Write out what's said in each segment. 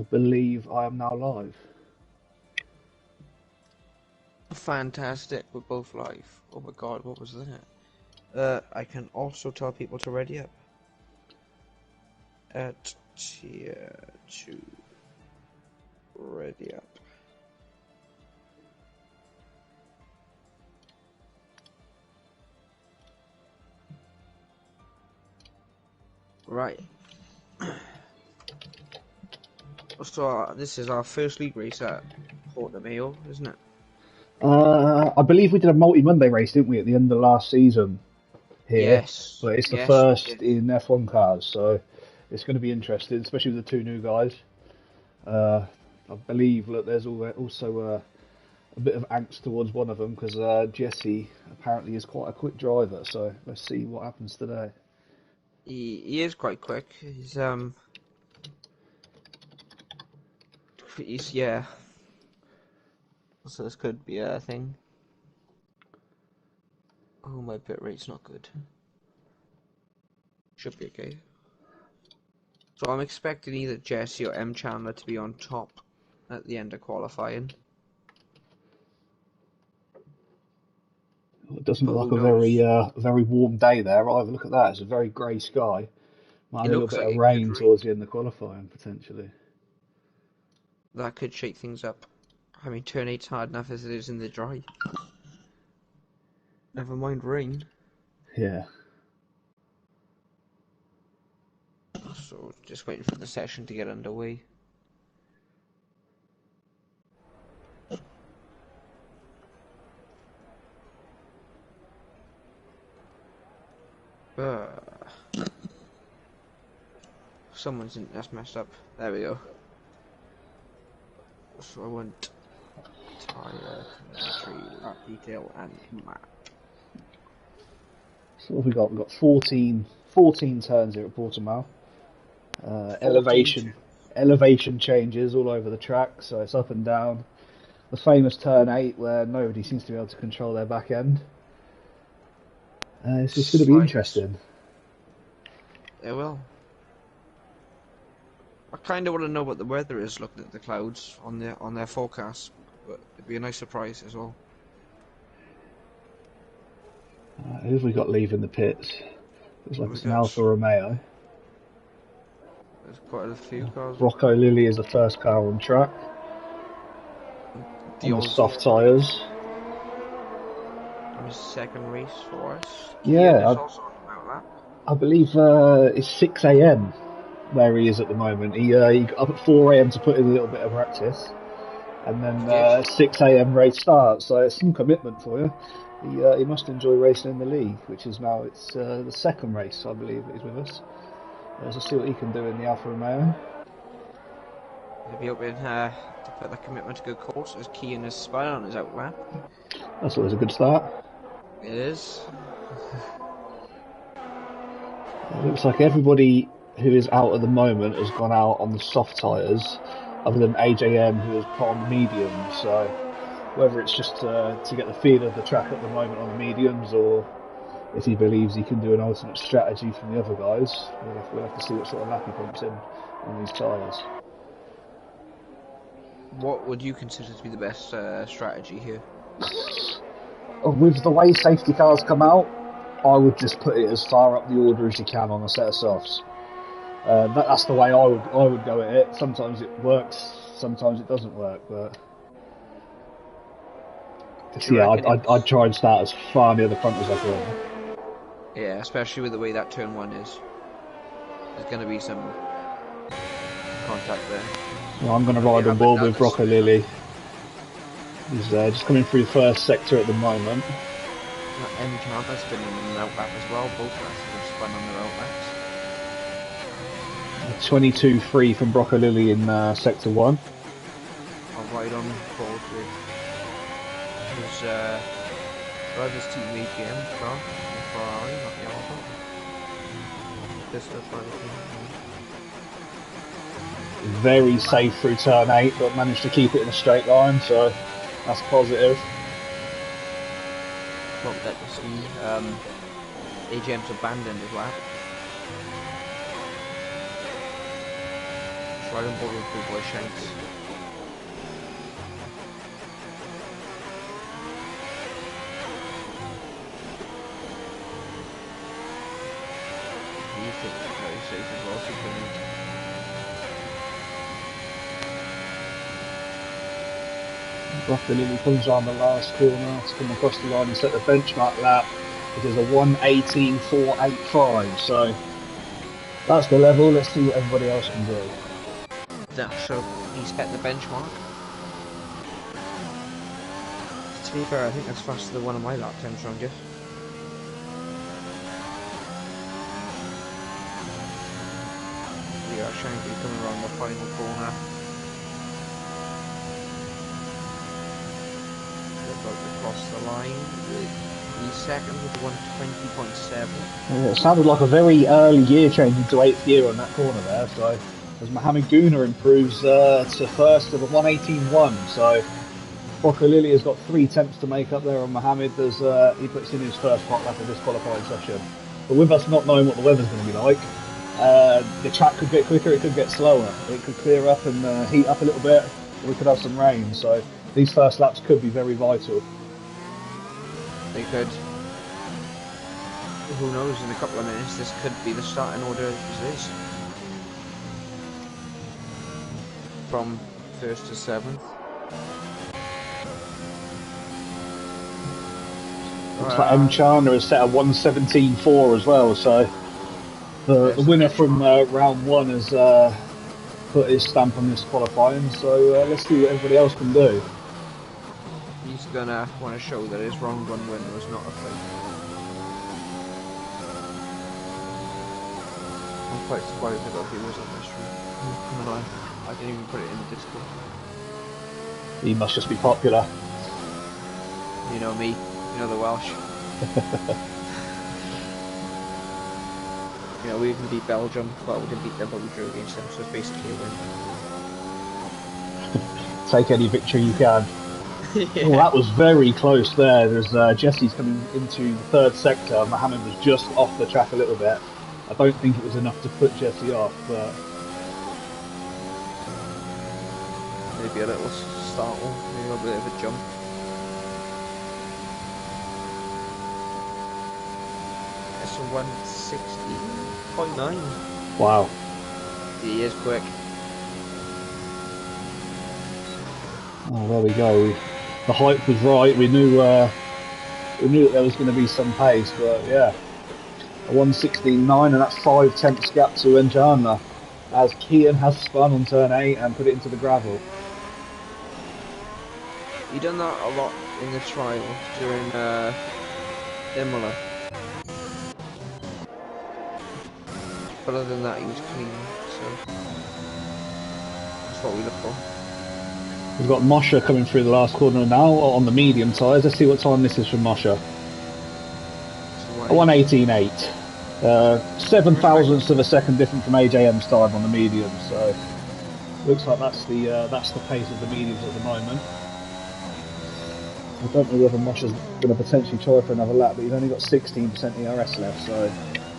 I believe I am now live. Fantastic, we're both live. Oh my god, what was that? I can also tell people to ready up. At tier 2. Ready up. Right. So this is our first league race at Portimao, isn't it? I believe we did a multi-Monday race, didn't we, at the end of last season here? Yes. But it's the Yes, we first did. in F1 cars, so it's going to be interesting, especially with the two new guys. I believe that there's also a bit of angst towards one of them because Jesse apparently is quite a quick driver. So let's see what happens today. He is quite quick. He's yeah. So this could be a thing. Oh, my bit rate's not good. Should be okay. So I'm expecting either Jesse or M Chandler to be on top at the end of qualifying. It doesn't But look who like a knows? very warm day there either. Look at that; it's a very grey sky. Might have It a little looks bit like of it could rain rain. towards the end of qualifying potentially. That could shake things up. I mean, turn 8's hard enough as it is in the dry. Never mind rain. Yeah. So just waiting for the session to get underway. Uh, that's messed up. There we go. So I want tire, telemetry, lap detail, and map. So what have we got? We've got 14 turns here at Portimao. 14 to. Elevation changes all over the track, so it's up and down. The famous turn 8 where nobody seems to be able to control their back end. It's just going to be Slides. interesting. It will. I kind of want to know what the weather is looking at the clouds on their forecast, but it'd be a nice surprise as well. Who have we got leaving the pits? Looks like We it's an got Alfa Romeo. there's quite a few cars. Rocco Lilly is the first car on track The on the Aussie, soft I believe, tyres. on his second race for us. Kian Yeah, is also on the lap. I believe it's 6 a.m. where he is at the moment. He got up at 4 a.m. to put in a little bit of practice, and then He did. 6 a.m. race start. So it's some commitment for you. He must enjoy racing in the league, which is now it's the second race I believe that he's with us. Let's see what he can do in the Alfa Romeo. He'll be hoping to put that commitment to good course as Kian is spun on his out lap. That's always a good start. It is. It looks like everybody who is out at the moment has gone out on the soft tyres, other than AJM who has put on the mediums. So whether it's just to get the feel of the track at the moment on the mediums, or if he believes he can do an alternate strategy from the other guys, we'll have to see what sort of lap he pumps in on these tyres. What would you consider to be the best strategy here? With the way safety cars come out, I would just put it as far up the order as you can on a set of softs. That's the way I would go at it. Sometimes it works, sometimes it doesn't work, but yeah, I'd try and start as far near the front as I can. Yeah, especially with the way that turn 1 is. There's going to be some contact there. Well, I'm going to ride on board with Rocco Lilly. He's just coming through the first sector at the moment. M Chandler's been in an out lap as well. Both of us have spun on their out laps. 22.3 from Rocco Lilly in sector 1. I'll ride on board with his driver's team AGM car, the Ferrari, not the Alfa. This is Ferrari team. Very safe through turn 8, but managed to keep it in a straight line, so that's positive. Well, that you see, AGM's abandoned his lap. Right on board with Blue Boy Shanks. You think very safe as well, so Broccoli comes around the last corner to come across the line and set the benchmark lap. It is a 1:18.485, so that's the level. Let's see what everybody else can do. so he's set the benchmark. To be fair, I think that's faster than one of my lap times around you. We got Shanky coming around the final corner. About to cross the line. He's second with 120.7. Yeah, it sounded like a very early gear change into 8th gear on that corner there. So as Mohamed Guna improves to first with a 1:18.1, so Broccoli has got 3 tenths to make up there on Mohamed as he puts in his first hot lap of this qualifying session. But with us not knowing what the weather's going to be like, the track could get quicker, it could get slower, it could clear up and heat up a little bit, we could have some rain. So these first laps could be very vital. They could. Who knows, in a couple of minutes this could be the starting order as is. From 1st to 7th. Looks like M. Chana has set a 1:17.4 as well, so the winner from round 1 has put his stamp on this qualifying, so let's see what everybody else can do. He's gonna want to show that his round 1 win was not a fake. I'm quite surprised about he was on this stream. I didn't even put it in the Discord. He must just be popular. You know me, you know the Welsh. You know, we even beat Belgium, well we didn't beat them but we drew against them, so it's basically a win. Take any victory you can. Yeah. Oh, that was very close there. There's Jesse's coming into the 3rd sector. Mohamed was just off the track a little bit. I don't think it was enough to put Jesse off, but maybe a little startle, maybe a bit of a jump. That's a 160.9. wow. He is quick. Oh, there we go. The hype was right. We knew that there was going to be some pace, but yeah, a 1:16.9, and that's 5 tenths gap to Njana as Kian has spun on turn 8 and put it into the gravel. He done that a lot in the trial during Imola. But other than that, he was clean, so that's what we look for. We've got Moshe coming through the last corner now on the medium tyres. Let's see what time this is from Moshe. A 1:18.8. 7 thousandths of a second different from AJM's time on the medium, so looks like that's the pace of the mediums at the moment. I don't know whether Moshe's going to potentially try for another lap, but he's only got 16% ERS left, so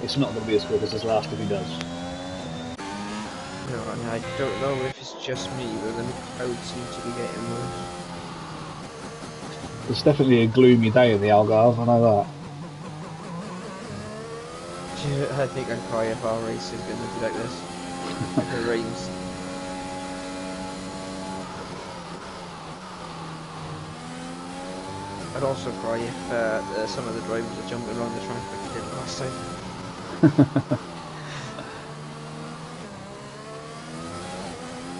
it's not going to be as quick as his last if he does. No, I don't know if it's just me, but the crowd seems to be getting worse. It's definitely a gloomy day in the Algarve, I know that. I think I'd cry if our race is going to be like this. If it rains. I'd also cry if some of the drivers are jumping around the track like they did last time.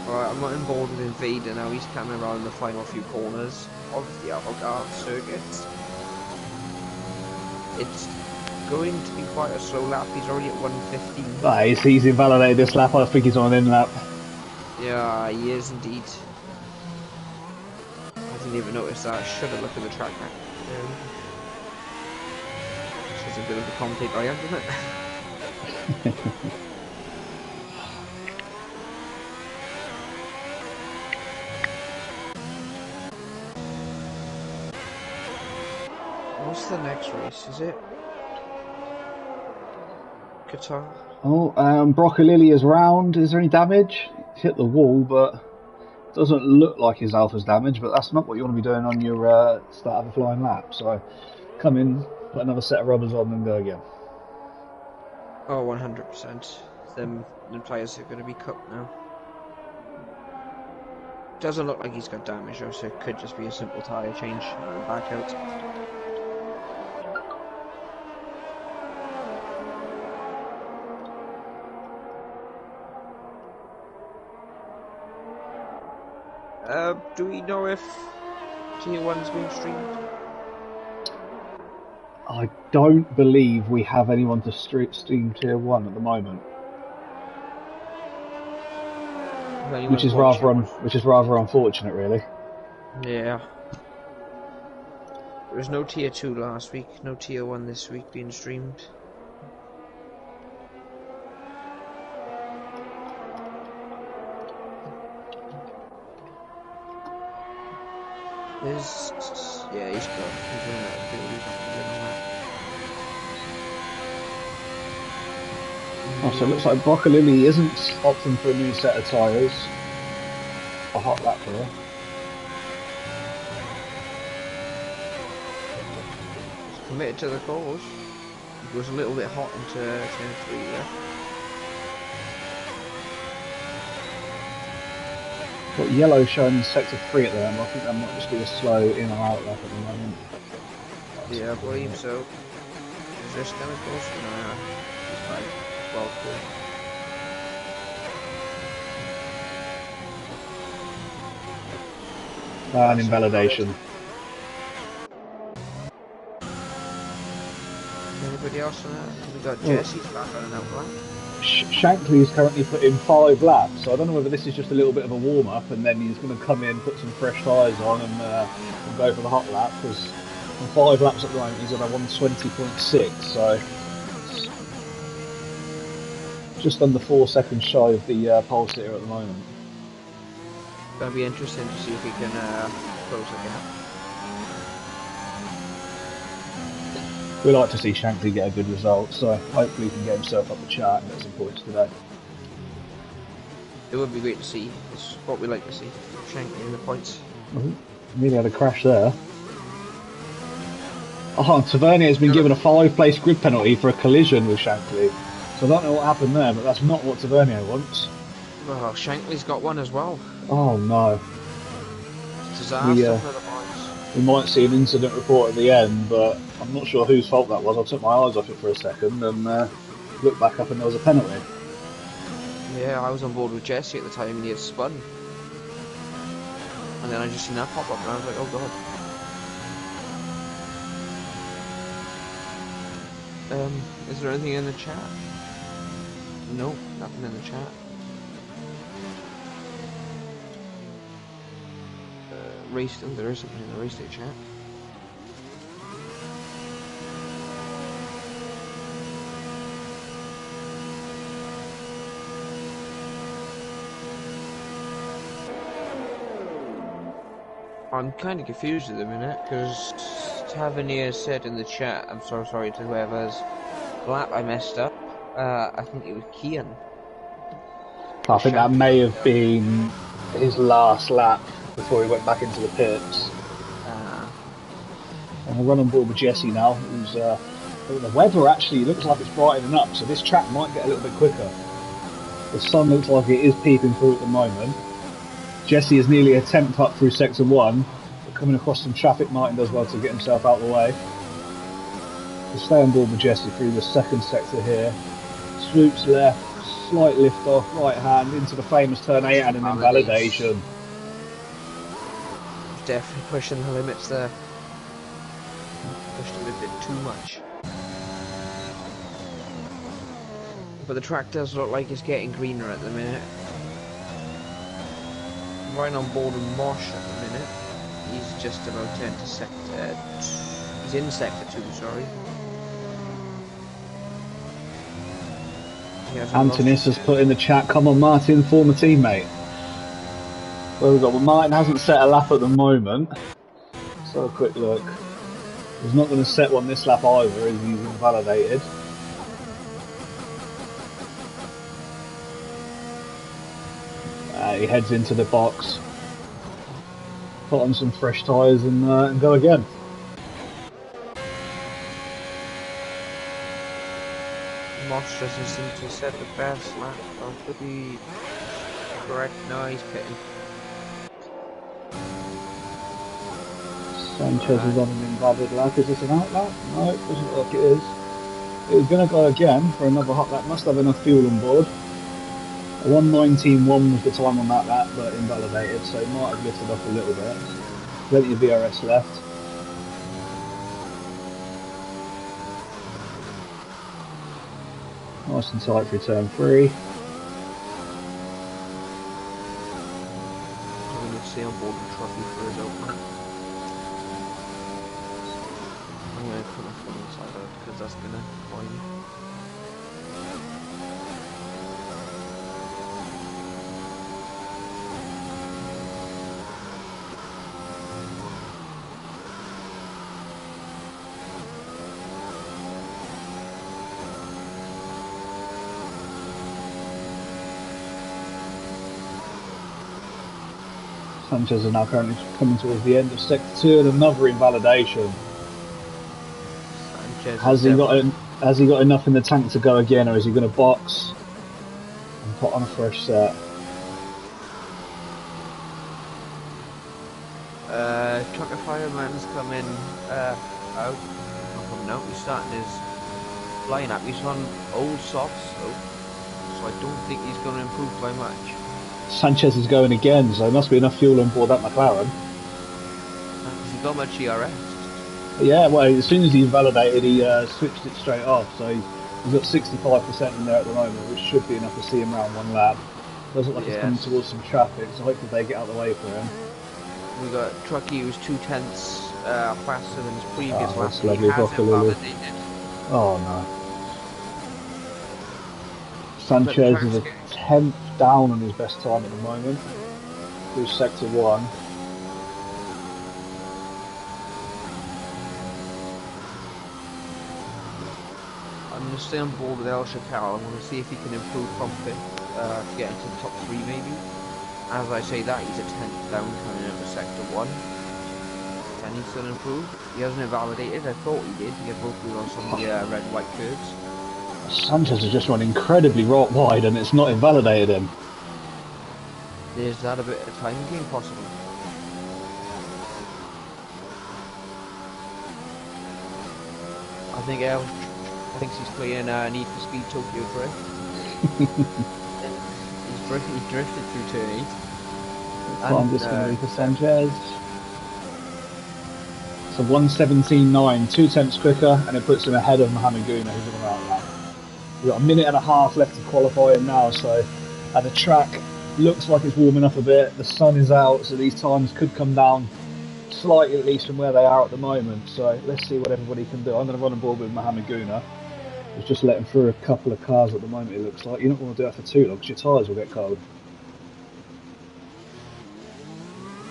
Alright, I'm not involved with Invader now, he's coming around the final few corners of the Algarve circuit. It's going to be quite a slow lap, he's already at 1:15. Nice, he's invalidated this lap, I think he's on an in lap. Yeah, he is indeed. I didn't even notice that, I should have looked at the track back. It's a bit of a commentator I am, isn't it? What's the next race, is it? Qatar? Oh, Broccoli is round. Is there any damage? hit the wall, but doesn't look like his alpha's damaged. But that's not what you want to be doing on your start of a flying lap. So come in, put another set of rubbers on, and go again. Oh, 100%. Them tyres are going to be cut now. Doesn't look like he's got damage though, so it could just be a simple tyre change and back out. Do we know if Tier 1's being streamed? I don't believe we have anyone to stream Tier 1 at the moment. Which is rather unfortunate, really. Yeah. There was no Tier 2 last week, no Tier 1 this week being streamed. Yeah, he's got. He's on that field. Oh, so it looks like Broccolini isn't opting for a new set of tyres. A hot lap for her. He's committed to the cause. He was a little bit hot into turn 3 there. Got yellow showing in sector 3 at the moment. I think that might just be a slow in or out lap at the moment. Yeah, I believe so. Is this chemicals? Nah, he's fine. 12 good. And invalidation. Anybody else on that? We got Jesse's back on an outlap. Shankly is currently put in 5 laps, so I don't know whether this is just a little bit of a warm up and then he's going to come in, put some fresh tyres on and go for the hot lap, because on 5 laps at the moment he's on a 120.6, so just under 4 seconds shy of the pole sitter at the moment. It's going to be interesting to see if he can close the gap. We like to see Shankly get a good result, so hopefully he can get himself up the chart and get some points today. It would be great to see. It's what we like to see. Shankly in the points. Really had a crash there. Oh, and Tavernier has been given a 5-place grid penalty for a collision with Shankly. So I don't know what happened there, but that's not what Tavernier wants. Well, Shankly's got one as well. Oh no. Disaster for the points. We might see an incident report at the end, but I'm not sure whose fault that was. I took my eyes off it for a second and looked back up and there was a penalty. Yeah, I was on board with Jesse at the time and he had spun. And then I just seen that pop up and I was like, oh god. Is there anything in the chat? No, nothing in the chat. There is something in the race day chat. I'm kind of confused at the minute because Tavernier said in the chat, I'm so sorry to whoever's lap I messed up. I think it was Kian. I think that may have been his last lap before he went back into the pits. And we'll run on board with Jesse now. Who's, the weather actually looks like it's brightening up, so this track might get a little bit quicker. The sun looks like it is peeping through at the moment. Jesse is nearly a tenth up through sector 1, but coming across some traffic, Martin does well to get himself out of the way. We'll stay on board with Jesse through the second sector here. Swoops left, slight lift off, right hand into the famous turn 8 and an invalidation. Definitely pushing the limits there. Pushed him a bit too much. But the track does look like it's getting greener at the minute. Right on board with Mosh at the minute. He's just about to enter sector... He's in sector 2, sorry. Antonis has put in the chat, come on Martin, former teammate. Well, we've got, Martin hasn't set a lap at the moment. Let's have a quick look. He's not going to set one this lap either, as he's invalidated. He heads into the box, put on some fresh tyres and go again. Moss doesn't seem to set the best lap. Or could be correct. No, he's pitting. Sanchez is on an invalid lap. Is this an out lap? No, it doesn't look like it is. It was going to go again for another hot lap. Must have enough fuel on board. 1:19.1 was the time on that lap, but invalidated, so it might have lifted up a little bit. Plenty of VRS left. Nice and tight for turn 3. I'm going to stay on board the trophy for his opener. I'm going to put my foot inside out because that's going to annoy me. Sanchez is now currently coming towards the end of sector 2 and another invalidation. Has he got enough in the tank to go again, or is he going to box and put on a fresh set? Trucker fireman's coming out. Not coming out. He's starting his flying up. He's on old softs, so I don't think he's going to improve by much. Sanchez is going again, so there must be enough fuel on board that McLaren. Has he got much ERS? Yeah, well, as soon as he validated, he switched it straight off, so he's got 65% in there at the moment, which should be enough to see him round one lap. Doesn't look like he's coming towards some traffic, so hopefully they get out of the way for him. We got Truckee, who's 2/10 faster than his previous lap. That's lovely, oh no. Sanchez is a 10th down on his best time at the moment through sector 1. I'm going to stay on board with El Chacal. I'm going to see if he can improve from 5th to get into the top 3 maybe. As I say that, he's a 10th down coming into sector 1. Can he still improve? He hasn't invalidated. I thought he did. He had both wheels on some of the red-white curves. Sanchez has just run incredibly wide and it's not invalidated him. Is that a bit of time game possible? I think El thinks he's playing Need for Speed Tokyo Drift. He drifted through turn 8. I'm just going to be for Sanchez. So 1:17.9, 2 tenths quicker, and it puts him ahead of Mohamed Guna, who's on the right lap. We've got a minute and a half left to qualify him now, so the track looks like it's warming up a bit. The sun is out, so these times could come down slightly at least from where they are at the moment. So let's see what everybody can do. I'm going to run on board with Mohamed Guna. He's just letting through a couple of cars at the moment, it looks like. You're not going to do that for too long because your tyres will get cold.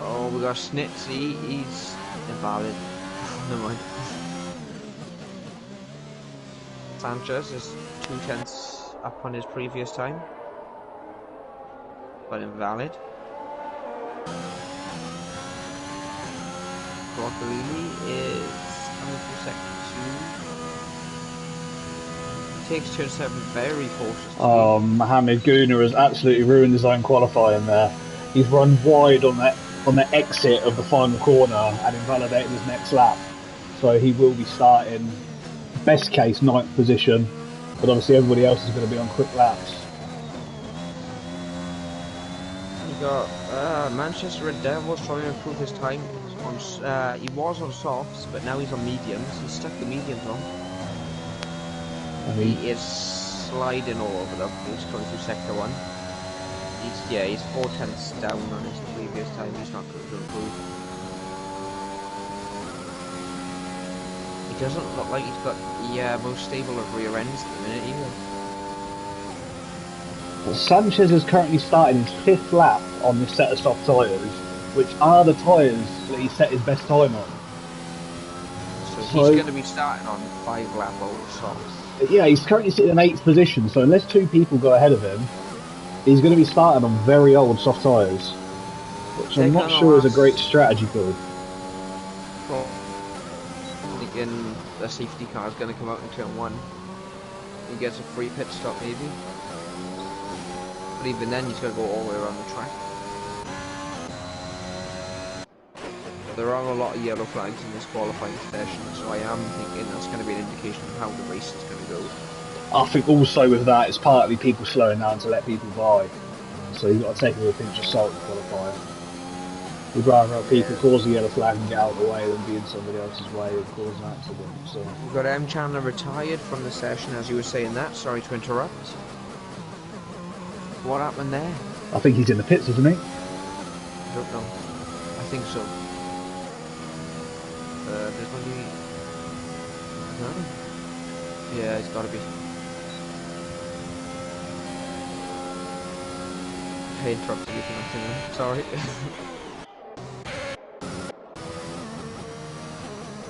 Oh, we got Snitsy. He's invalid. Never mind. Sanchez is 2/10 up on his previous time, but invalid. Broccolini is coming from sector 2. He takes turn 7 very cautiously. Oh, Mohamed Guna has absolutely ruined his own qualifying there. He's run wide on the exit of the final corner and invalidated his next lap. So he will be starting, best case, 9th position, but obviously everybody else is going to be on quick laps. We got Manchester Red Devils trying to improve his time. He was on softs, but now he's on mediums. He's stuck the mediums on. He is sliding all over the place, going through sector 1. He's 4 tenths down on his previous time. He's not going to improve. He doesn't look like he's got the most stable of rear ends at the minute either. Well, Sanchez is currently starting his 5th lap on this set of soft tyres, which are the tyres that he set his best time on. So he's going to be starting on 5 lap old softs. Yeah, he's currently sitting in 8th position, so unless 2 people go ahead of him, He's going to be starting on very old soft tyres, which They're I'm not gonna sure is a great last strategy call. thinking a safety car is gonna come out in turn one. He gets a free pit stop maybe. But even then he's gotta go all the way around the track. But there are a lot of yellow flags in this qualifying session, so I am thinking that's gonna be an indication of how the race is gonna go. I think also with that, it's partly people slowing down to let people by. So you've got to take it with a pinch of salt in qualifying. We'd rather have people Yeah. cause a yellow flag and get out of the way than be in somebody else's way and cause an accident. So We've got M. Chandler retired from the session as you were saying that. Sorry to interrupt. What happened there? I think he's in the pits, isn't he? I don't know. I think so. There's only... No? Yeah, it's gotta be. I interrupted you for nothing then. Sorry.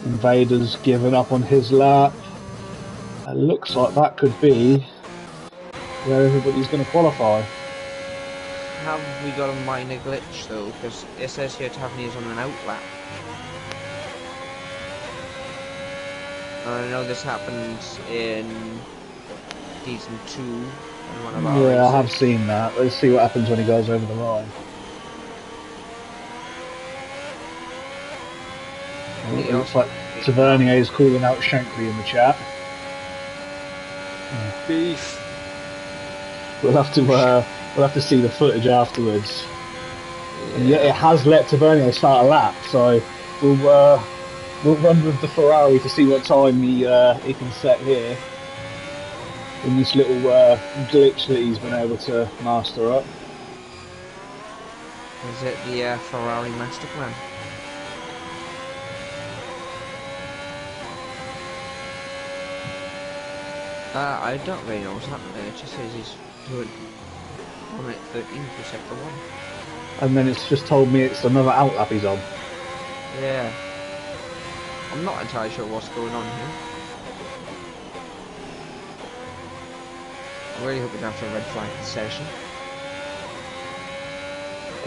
Invader's given up on his lap. It looks like that could be where everybody's going to qualify. Have we got a minor glitch though? Because it says here Tavernier is on an outlap. I know this happened in season 2 in one of our Yeah, I have races. seen that. Let's see what happens when he goes over the line. Oh, Anything it looks else like about the game? Tavernier is calling out Shankly in the chat. Beef. We'll have to see the footage afterwards. And yet Yeah. it has let Tavernier start a lap, so we'll uh, we'll run with the Ferrari to see what time he can set here in this little glitch that he's been able to master up. Is it the Ferrari Master Plan? I don't really know what's happening. It just says he's doing 1 minute 13 through sector 1. And then it's just told me it's another outlap he's on. Yeah. I'm not entirely sure what's going on here. I really hope we don't have to red flag the session.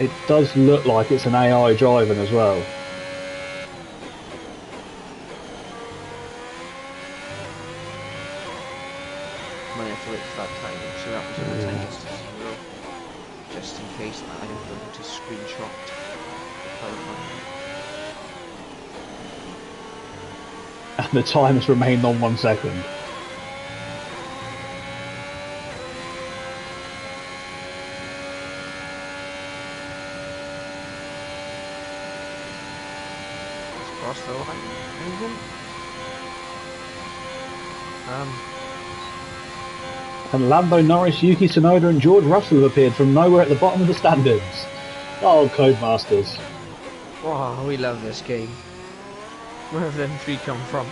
It does look like it's an AI driving as well. Might have to wait for that timing, so that was my time gets to 0. Just in case I don't go to screenshot the current one. And the time has remained on 1 second. Let's cross the line. Anything? Um, And Lando Norris, Yuki Tsunoda, and George Russell have appeared from nowhere at the bottom of the standings. Oh, Codemasters. wow, we love this game. Where have them three come from?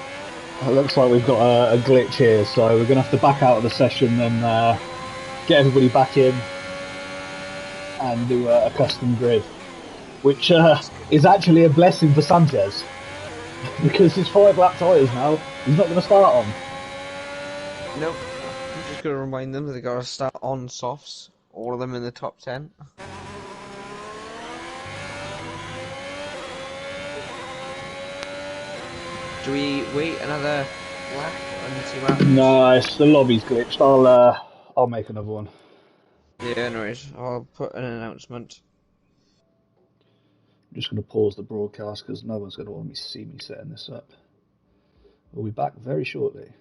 It looks like we've got a glitch here, so we're going to have to back out of the session and get everybody back in and do a custom grid, which is actually a blessing for Sanchez because his 5 lap tyres now he's not going to start on. Nope. I'm just gonna remind them that they gotta start on softs. All of them in the top 10. Do we wait another lap and see what happens? Nice, the lobby's glitched. I'll make another one. Yeah, anyways, I'll put an announcement. I'm just going to pause the broadcast because no one's going to want me to see me setting this up. We'll be back very shortly.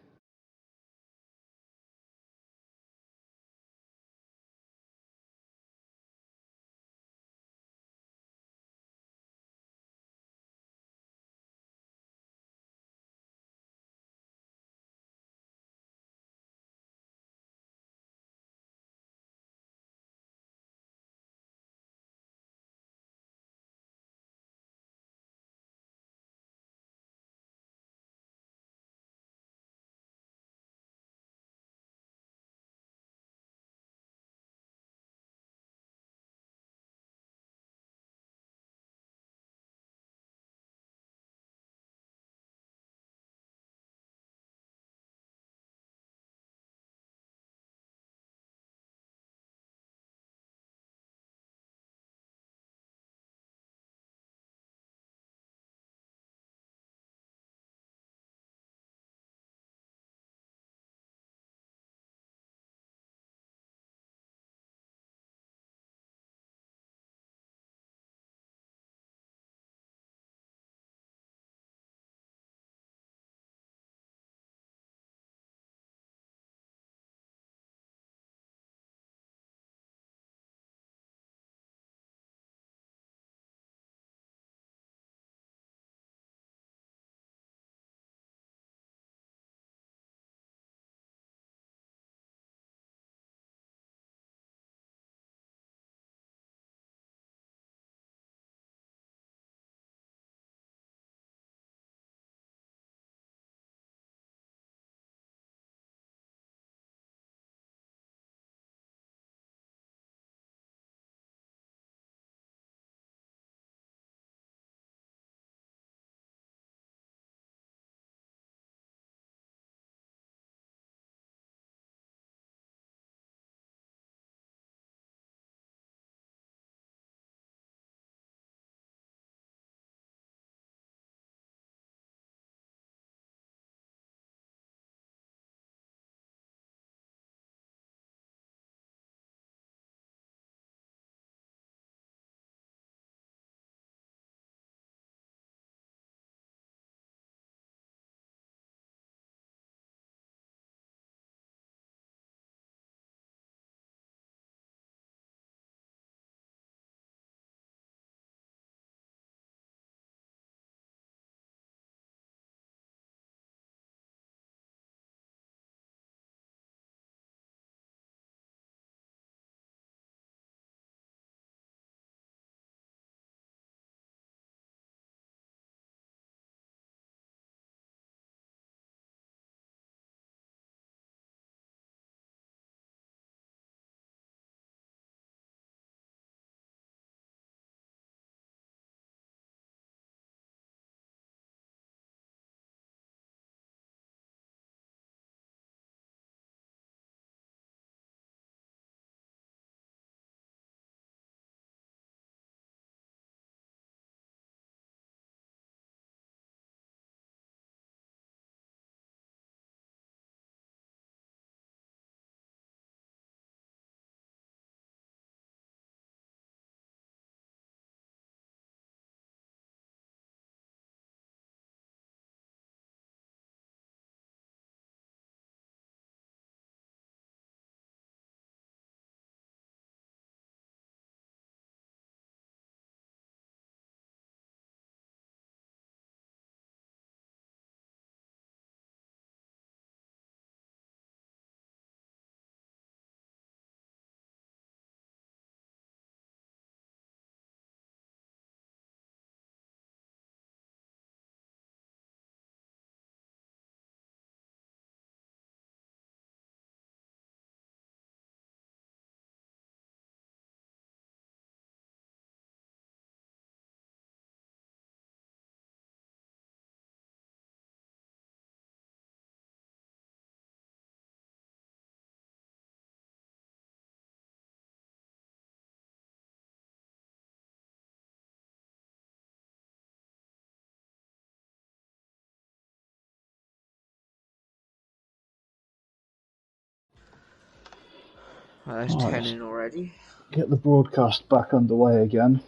There's Right, 10 let's in already. get the broadcast back underway again,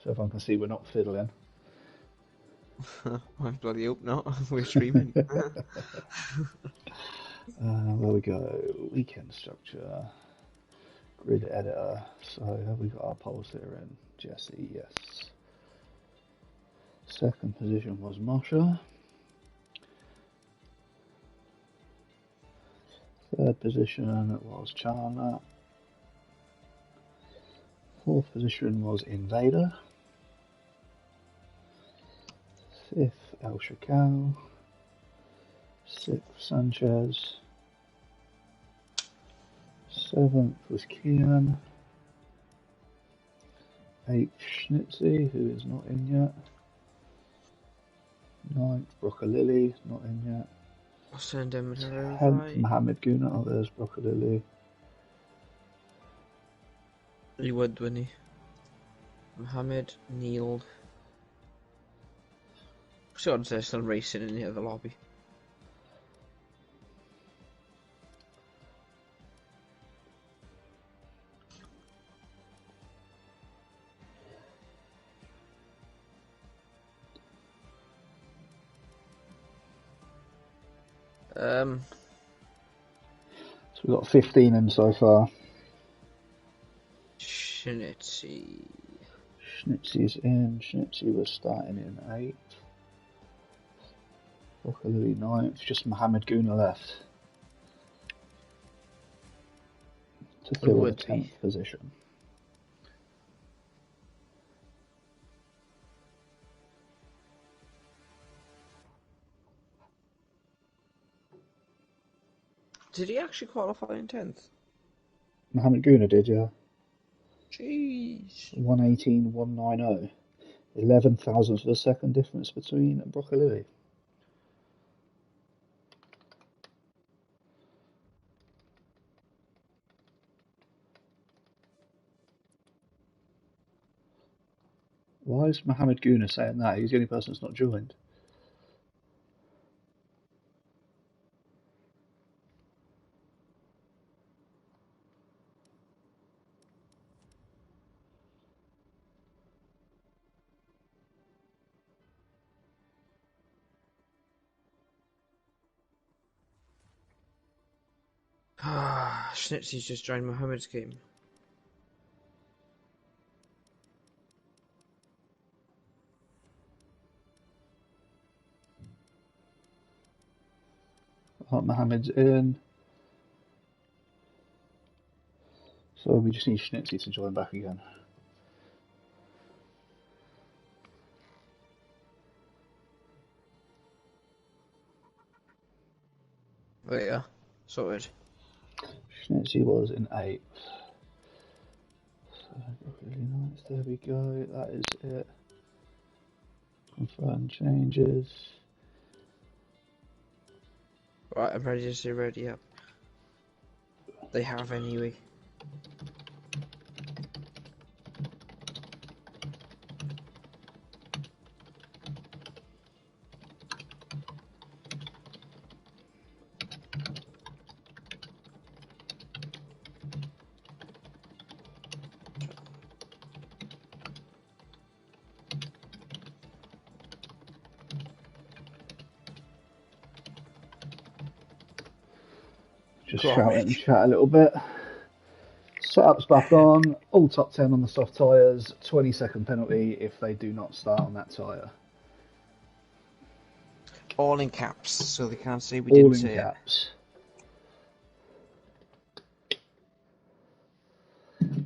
so everyone can see we're not fiddling. I bloody hope not. We're streaming. There we go. Weekend structure, grid editor. So have we got our polls here in? Jesse, yes. Second position was Masha. Third position was Chandler. Fourth position was Invader. Fifth, El Shakal. Sixth, Sanchez. Seventh was Kian. Eighth, Schnitzy, who is not in yet. Ninth, Broccolilli, not in yet. I'll send him an 10th, invite. Mohammed Guna. Oh, there's Broccolilli. He would, wouldn't he? Mohammed, Neil. Sure, they're still racing in the other lobby. So we've got 15 in so far. Schnitzy. Schnitzy's in. Schnitzy was starting in 8th. Broccolilli 9th. Just Mohammed Guna left to fill the 10th position. Did he actually qualify in 10th? Mohammed Guna did, yeah. Jeez. 118.190. 11 thousandths of a second difference between Broccolilli. Why is Mohammed Guna saying that? He's the only person that's not joined. Schnitzy's just joined Mohammed's game. Mohammed's in. So we just need Schnitzy to join back again. Oh yeah, sorted. Schnitzy was in 8th. So really nice. There we go. That is it. Confirm changes. Right, I'm ready to say ready up. They have anyway. Just shout it and chat a little bit. Setup's back on. All top 10 on the soft tyres. 20-second penalty if they do not start on that tyre. All in caps, so they can't say we All didn't in say caps. it.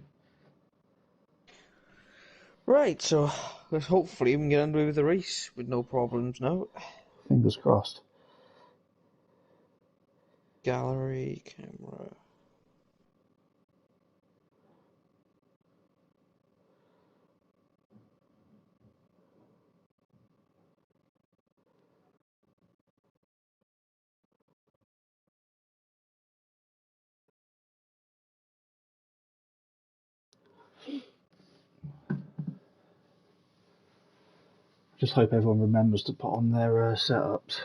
Right, so hopefully we can get underway with the race with no problems now. Fingers crossed. Gallery, camera. Just hope everyone remembers to put on their setups.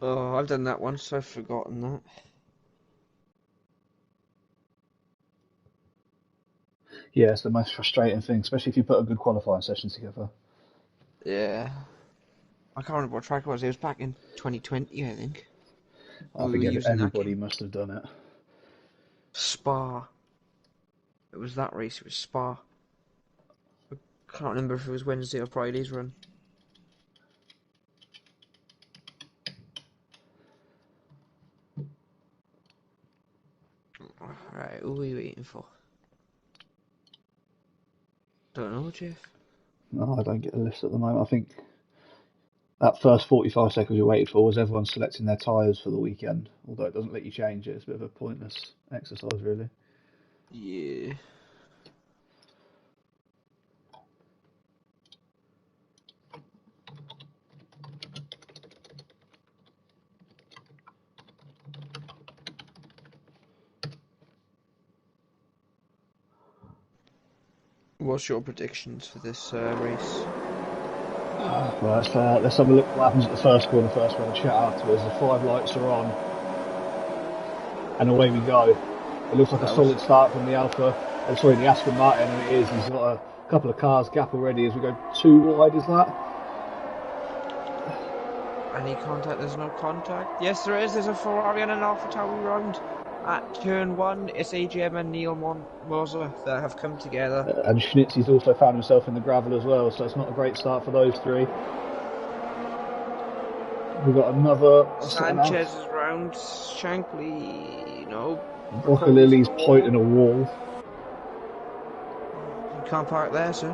Oh, I've done that once, I've forgotten that. Yeah, it's the most frustrating thing, especially if you put a good qualifying session together. Yeah. I can't remember what track it was. It was back in 2020, I think. I When we were think using that everybody game. must have done it. Spa. It was that race. It was Spa. I can't remember if it was Wednesday or Friday's run. Right, who are we waiting for? Don't know, Jeff. No, I don't get a list at the moment. I think that first 45 seconds you waited for was everyone selecting their tyres for the weekend, although it doesn't let you change it. It's a bit of a pointless exercise, really. Yeah. What's your predictions for this race? Right, let's have a look what happens at the first corner first. We'll have a chat afterwards. The 5 lights are on, and away we go. It looks like a That was solid start from the Alpha. Sorry, the Aston Martin, and it is. He's got a couple of cars gap already as we go too wide. Is that? any contact? There's no contact. Yes, there is. There's a Ferrari and an AlphaTauri round at turn one. It's AGM and Neil Moser that have come together. And Schnitzy's also found himself in the gravel as well, so it's not a great start for those three. We've got another. Sanchez is round. Shankly, no. Riccoli's on Broccolilli's the pointing wall. a wall. You can't park there, sir.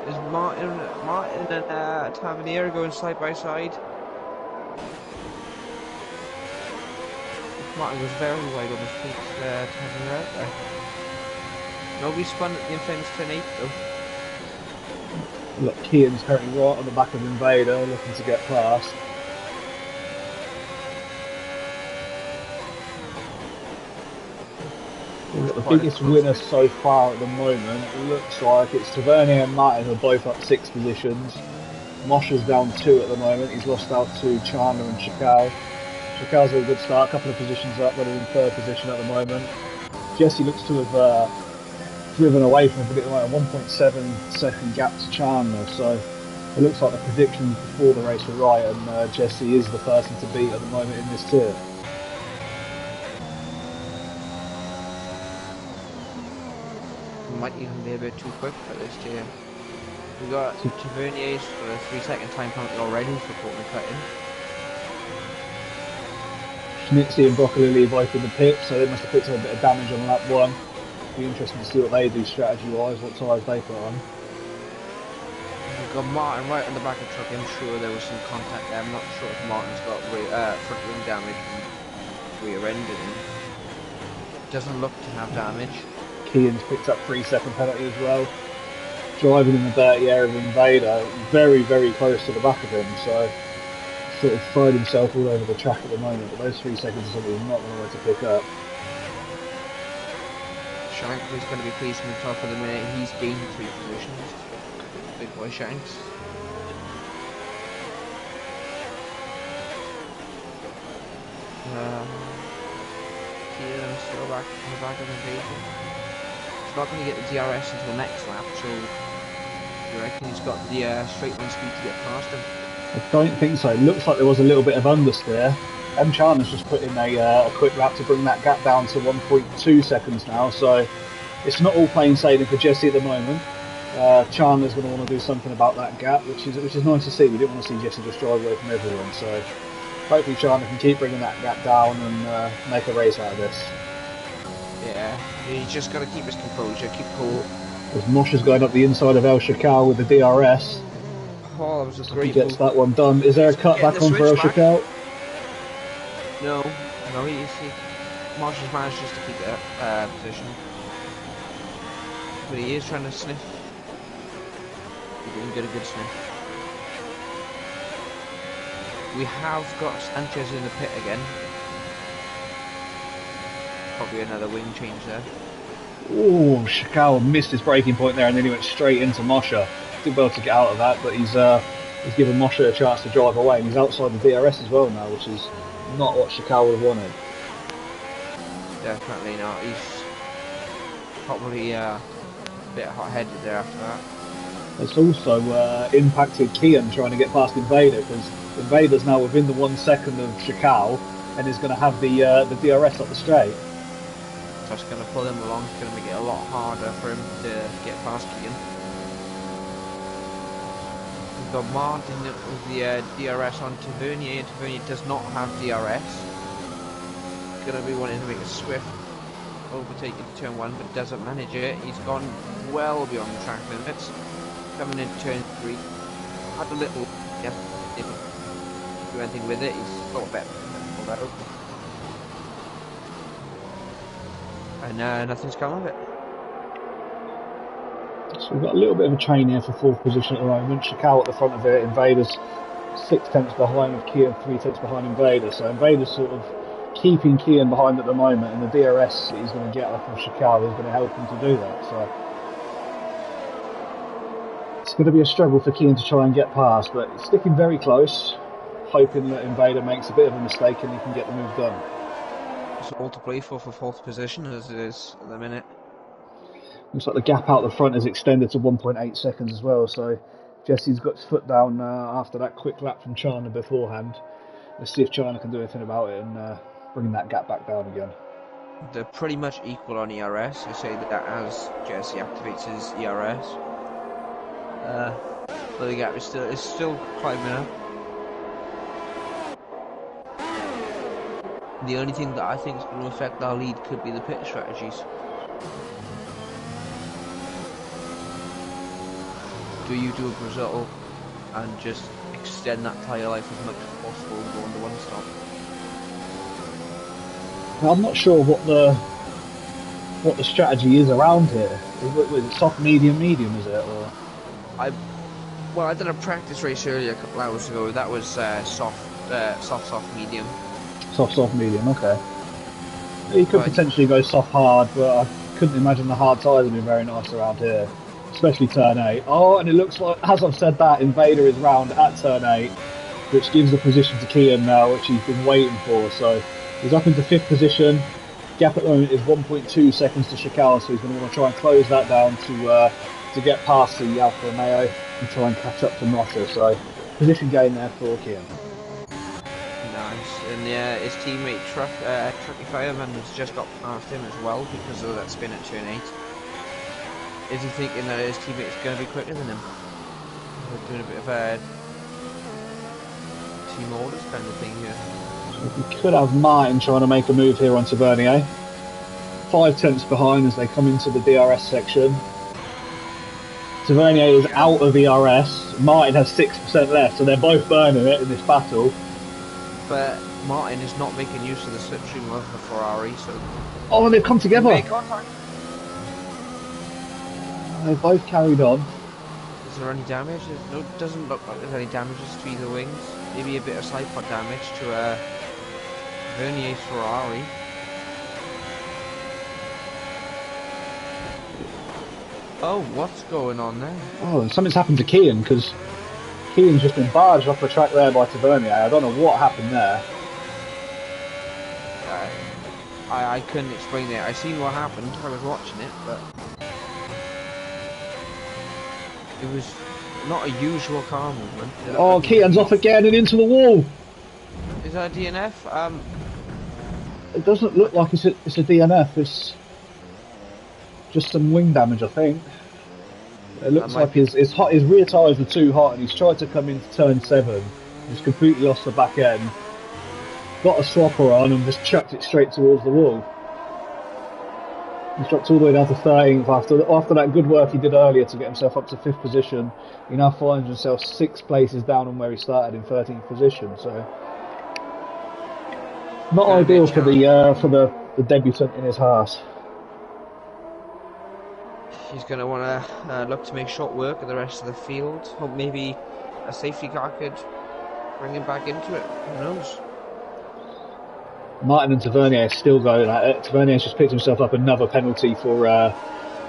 Is Martin and Tavernier going side by side? Martin was very wide on his feet. Tavernier out there. Nobody spun at the infamous 10-8 though. We've got Keaton's currently right on the back of Invader, looking to get past. We've got the Quite a biggest close winner race. so far at the moment. It looks like it's Tavernier and Martin who are both up 6 positions. Mosher's down 2 at the moment. He's lost out to Chandler and Chakal. Chakal's had a good start, a couple of positions up, running in 3rd position at the moment. Jesse looks to have driven away from a bit like a 1.7 second gap to Chandler, so it looks like the predictions before the race were right, and Jesse is the person to beat at the moment in this tier. Might even be a bit too quick for this tier. We got Tavernier's for a 3-second time penalty already for putting the cut in. Schnitzy and Broccolilli are both in the pit, so they must have picked up a bit of damage on lap 1. Be interesting to see what they do strategy-wise, what tyres they put on. We've got Martin right on the back of the truck. I'm sure there was some contact there. I'm not sure if Martin's got front wing damage from rear ending. Doesn't look to have damage. Keaton's picked up 3-second penalty as well. Driving in the dirty area of Invader, very, very close to the back of him, so sort of throwing himself all over the track at the moment, but those 3 seconds is something he's not going to want to pick up. Shankly's going to be pleased with himself for the minute. He's gained 3 positions. Big boy Shanks. Keaton still back in the back of the vehicle. He's not going to get the DRS until next lap, so you reckon he's got the straight line speed to get past him? I don't think so. It looks like there was a little bit of understeer. M. Chandler's just put in a quick lap to bring that gap down to 1.2 seconds now, so it's not all plain sailing for Jesse at the moment. Chandler's going to want to do something about that gap, which is nice to see. We didn't want to see Jesse just drive away from everyone, so hopefully Chandler can keep bringing that gap down and make a race out of this. Yeah, he's just got to keep his composure, keep cool. As Mosher's going up the inside of El Shakal with the DRS. Oh, that was a So great he gets move. that one done. Is there a cut back on for El Shakal? No, Marshall's managed just to keep that position. But he is trying to sniff. He didn't get a good sniff. We have got Sanchez in the pit again. Probably another wing change there. Oh, Shakal missed his braking point there and then he went straight into Mosher. Did well to get out of that, but he's given Mosher a chance to drive away, and he's outside the DRS as well now, which is not what Shakal would have wanted. Definitely not. probably a bit hot-headed there after that. It's also impacted Kian trying to get past Invader because Invader's now within the 1 second of Shakal and is going to have the DRS up the straight. So it's going to pull him along. It's going to make it a lot harder for him to get past Keane. We've got Martin with the DRS on Tavernier. Tavernier does not have DRS. Going to be wanting to make a swift overtake into turn 1, but doesn't manage it. He's gone well beyond the track limits. Coming into turn 3. Had a little, didn't do anything with it. He's got better. And nothing's come of it. So we've got a little bit of a chain here for 4th position at the moment. Shakal at the front of it, Invader's 6 tenths behind with Kian, 3 tenths behind Invader. So Invader's sort of keeping Kian behind at the moment, and the DRS that he's going to get off of Shakal is going to help him to do that. So it's going to be a struggle for Kian to try and get past, but it's sticking very close, hoping that Invader makes a bit of a mistake and he can get the move done. It's all to play for 4th position as it is at the minute. Looks like the gap out the front is extended to 1.8 seconds as well, so Jesse's got his foot down after that quick lap from China beforehand. Let's see if China can do anything about it and bring that gap back down again. They're pretty much equal on ERS. I say that as Jesse activates his ERS. But the gap is still climbing up. The only thing that I think is going to affect our lead could be the pit strategies. Do you do a Brazil and just extend that tyre life as much as possible and go on the one stop? I'm not sure what the strategy is around here. Is it soft, medium, is it? Or I did a practice race earlier a couple hours ago. That was soft, medium. Soft, medium. Okay. You could potentially go soft, hard, but I couldn't imagine the hard tyres would be very nice around here, especially turn 8. Oh, and it looks like, as I've said that, Invader is round at turn 8, which gives the position to Kian now, which he's been waiting for. So he's up into 5th position. Gap at the moment is 1.2 seconds to Shakal, so he's going to want to try and close that down to get past the Alfa Romeo and try and catch up to Mosher. So position gain there for Kian. Nice, and his teammate Trucky Fireman has just got past him as well because of that spin at turn 8. Is he thinking that his teammate's going to be quicker than him? We're doing a bit of a team orders kind of thing here. So we could have Martin trying to make a move here on Tavernier. 5 tenths behind as they come into the DRS section. Tavernier is out of ERS. Martin has 6% left, so they're both burning it in this battle. But Martin is not making use of the slipstream of the Ferrari, so... Oh, they've come together! They've both carried on. Is there any damage? It doesn't look like there's any damages to either wings. Maybe a bit of side pod damage to Vernier's Ferrari. Oh, what's going on there? Oh, something's happened to Kian, because Kian's just been barged off the track there by Tavernier. I don't know what happened there. I couldn't explain it. I seen what happened. I was watching it, but it was not a usual car movement. Oh, Kian's off again and into the wall. Is that a DNF? It doesn't look like it's a DNF. It's just some wing damage, I think. It looks like his rear tyres were too hot and he's tried to come into turn 7. He's completely lost the back end. Got a swapper on and just chucked it straight towards the wall. He's dropped all the way down to 13th after that good work he did earlier to get himself up to 5th position. He now finds himself 6 places down on where he started in 13th position. So not ideal for the debutant in his Haas. He's going to want to look to make short work of the rest of the field. Hope maybe a safety car could bring him back into it. Who knows? Martin and Tavernier are still going at it. Tavernier's just picked himself up another penalty for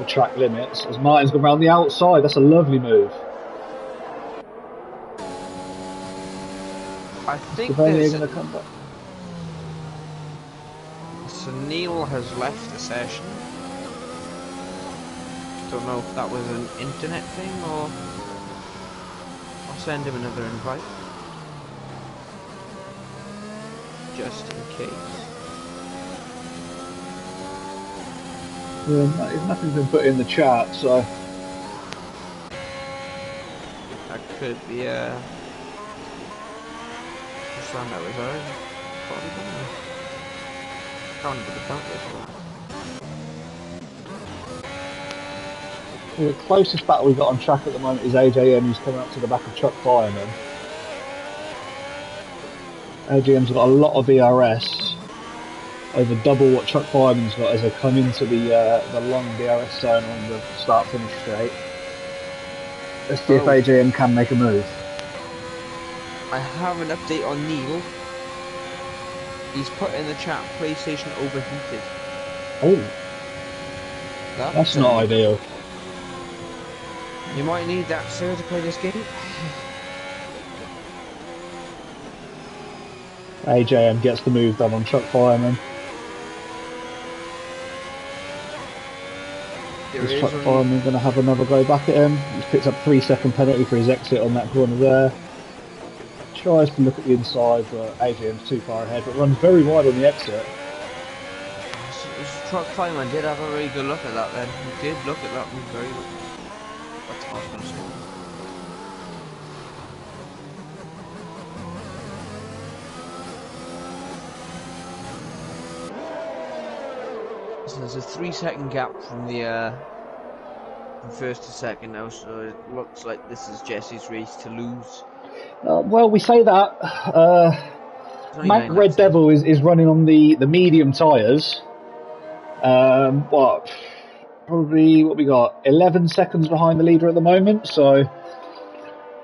track limits. As Martin's gone round the outside, that's a lovely move. I think Tavernier going to come back. So Neil has left the session. Don't know if that was an internet thing or I'll send him another invite. Just in case. Yeah, nothing's been put in the chat, so That could be just ran out his hours. Probably don't know. Can't put the count this one. the closest battle we've got on track at the moment is AJM, who's coming up to the back of Chuck Fireman. AJM's got a lot of ERS, over double what Chuck Fireman's got as they come into the long DRS zone on the start-finish straight. Let's see if AJM can make a move. I have an update on Neil. He's put in the chat, PlayStation overheated. Oh, that's not ideal. You might need that, sir, to play this game. AJM gets the move done on Chuck Fireman. Is Chuck Fireman going to have another go back at him? He's picked up 3-second penalty for his exit on that corner there. Tries to look at the inside, but AJM's too far ahead, but runs very wide on the exit. Truck Fireman did have a very good look at that then. He did look at that one very well. That's what I was going to say. So there's a 3-second gap from the from first to second now, so it looks like this is Jesse's race to lose. Well, we say that. Mac Red Devil is running on the medium tyres. Probably what we got 11 seconds behind the leader at the moment. So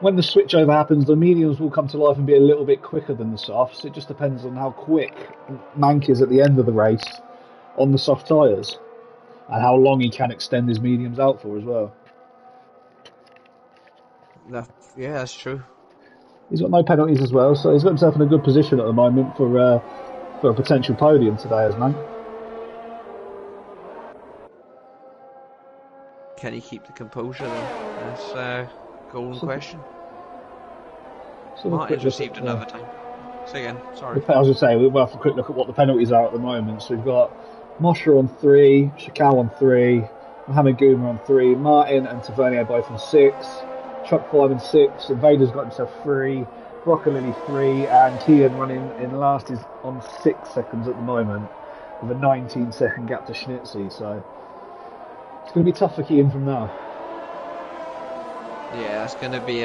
when the switchover happens, the mediums will come to life and be a little bit quicker than the softs. It just depends on how quick Mank is at the end of the race on the soft tyres and how long he can extend his mediums out for as well. Yeah, that's true. He's got no penalties as well, so he's got himself in a good position at the moment for a potential podium today, as Mank. Can he keep the composure though? That's a golden question. Martin's received another time. Say again, sorry. I was going to say, we'll have a quick look at what the penalties are at the moment. So we've got Mosher on 3, Shakal on 3, Mohamed Goomer on 3, Martin and Tavernier both on 6, Chuck 5 and 6, Invader's got himself 3, Broccolini 3, and Kian running in last is on 6 seconds at the moment, with a 19-second gap to Schnitzy. So it's going to be tough for Kian from now. Yeah, it's going to be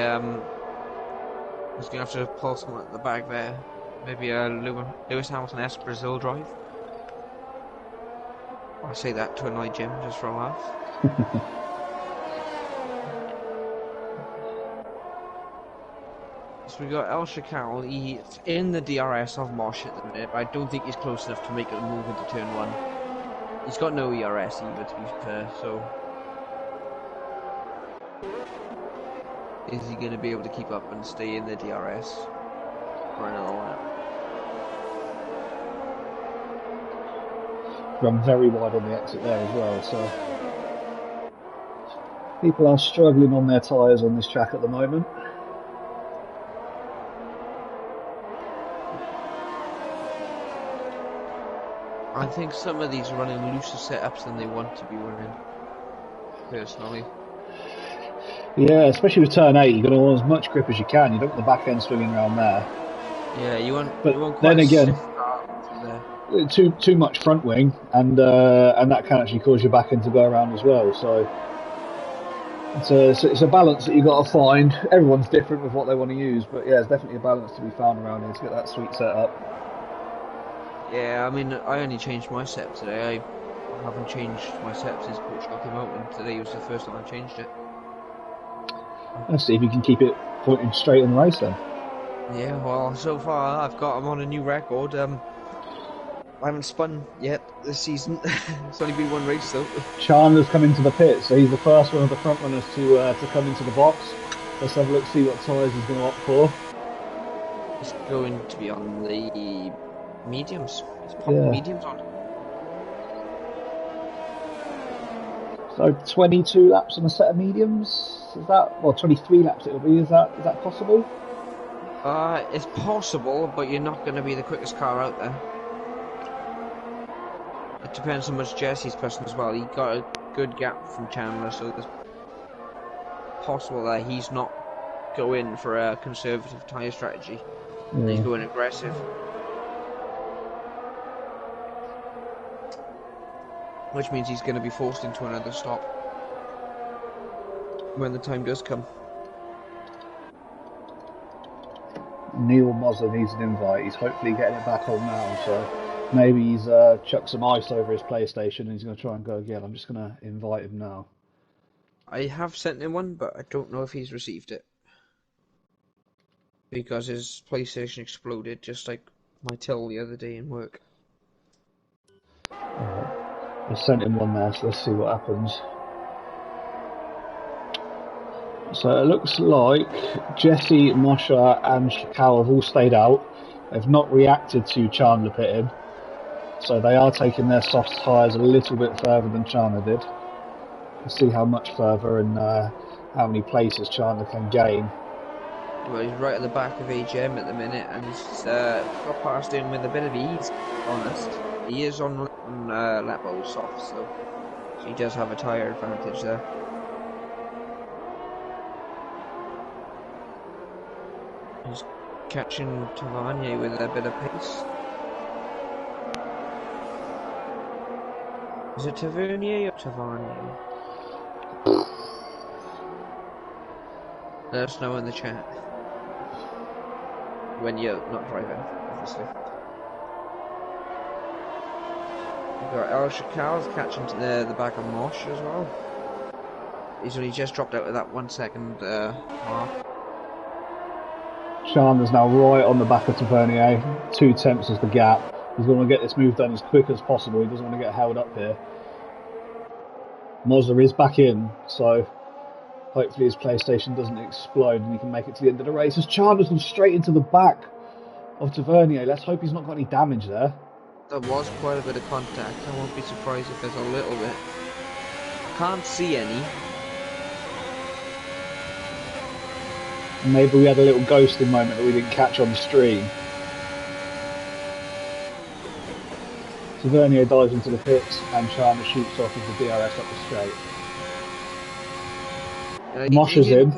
he's going to have to pull someone at the back there. Maybe a Lewis Hamilton-esque Brazil drive. I say that to annoy Jim, just for a laugh. So we got El Shakal. He's in the DRS of Mosh at the minute, but I don't think he's close enough to make a move into turn 1. He's got no ERS either, to be fair, so... Is he going to be able to keep up and stay in the DRS for another lap? Run very wide on the exit there as well, so people are struggling on their tyres on this track at the moment. I think some of these are running looser setups than they want to be running, personally. Yeah, especially with turn 8, you're going to want as much grip as you can. You don't want the back end swinging around there. Yeah, you want. But you want then again, too much front wing, and that can actually cause your back end to go around as well. So it's a balance that you've got to find. Everyone's different with what they want to use, but yeah, there's definitely a balance to be found around here to get that sweet setup. Yeah, I mean, I only changed my setup today. I haven't changed my setup since Portugal came out, and today was the first time I changed it. Let's see if you can keep it pointing straight in the race then. Yeah, well, so far I'm on a new record. I haven't spun yet this season. It's only been one race though. Chandler's come into the pit, so he's the first one of the front runners to come into the box. Let's have a look, see what tyres he's going to opt for. He's going to be on the mediums. He's popping mediums on. So 22 laps on a set of mediums. Is that, well, 23 laps it'll be? Is that possible? It's possible, but you're not going to be the quickest car out there. It depends how much Jesse's pushing as well. He got a good gap from Chandler, so it's possible that he's not going for a conservative tyre strategy. And he's Yeah. going aggressive. Which means he's going to be forced into another stop when the time does come. Neil Moser needs an invite. He's hopefully getting it back on now, so maybe he's chucked some ice over his PlayStation and he's going to try and go again. I'm just going to invite him now. I have sent him one, but I don't know if he's received it. Because his PlayStation exploded, just like my till the other day in work. I sent him one there, so let's see what happens. So it looks like Jesse, Mosher, and Shakal have all stayed out. They've not reacted to Chandler pitting, so they are taking their soft tyres a little bit further than Chandler did. We'll see how much further and how many places Chandler can gain. Well, he's right at the back of AGM at the minute, and he's got past him with a bit of ease, honest. He is on lap soft, so he does have a tyre advantage there. He's catching Tavernier with a bit of pace. Is it Tavernier or Tavernier? Let us know in the chat. When you're not driving, obviously. We've got El Shakal's catching to the back of Mosh as well. He's only just dropped out of that 1 second mark. Chandler's now right on the back of Tavernier. 2 tenths is the gap. He's going to get this move done as quick as possible. He doesn't want to get held up here. Moser is back in, so hopefully his PlayStation doesn't explode and he can make it to the end of the race. As Chandler's gone straight into the back of Tavernier. Let's hope he's not got any damage there. There was quite a bit of contact. I won't be surprised if there's a little bit. I can't see any. Maybe we had a little ghosting moment that we didn't catch on the stream. Tavernier dives into the pits and Chandler shoots off with the DRS up the straight. Mosh is in.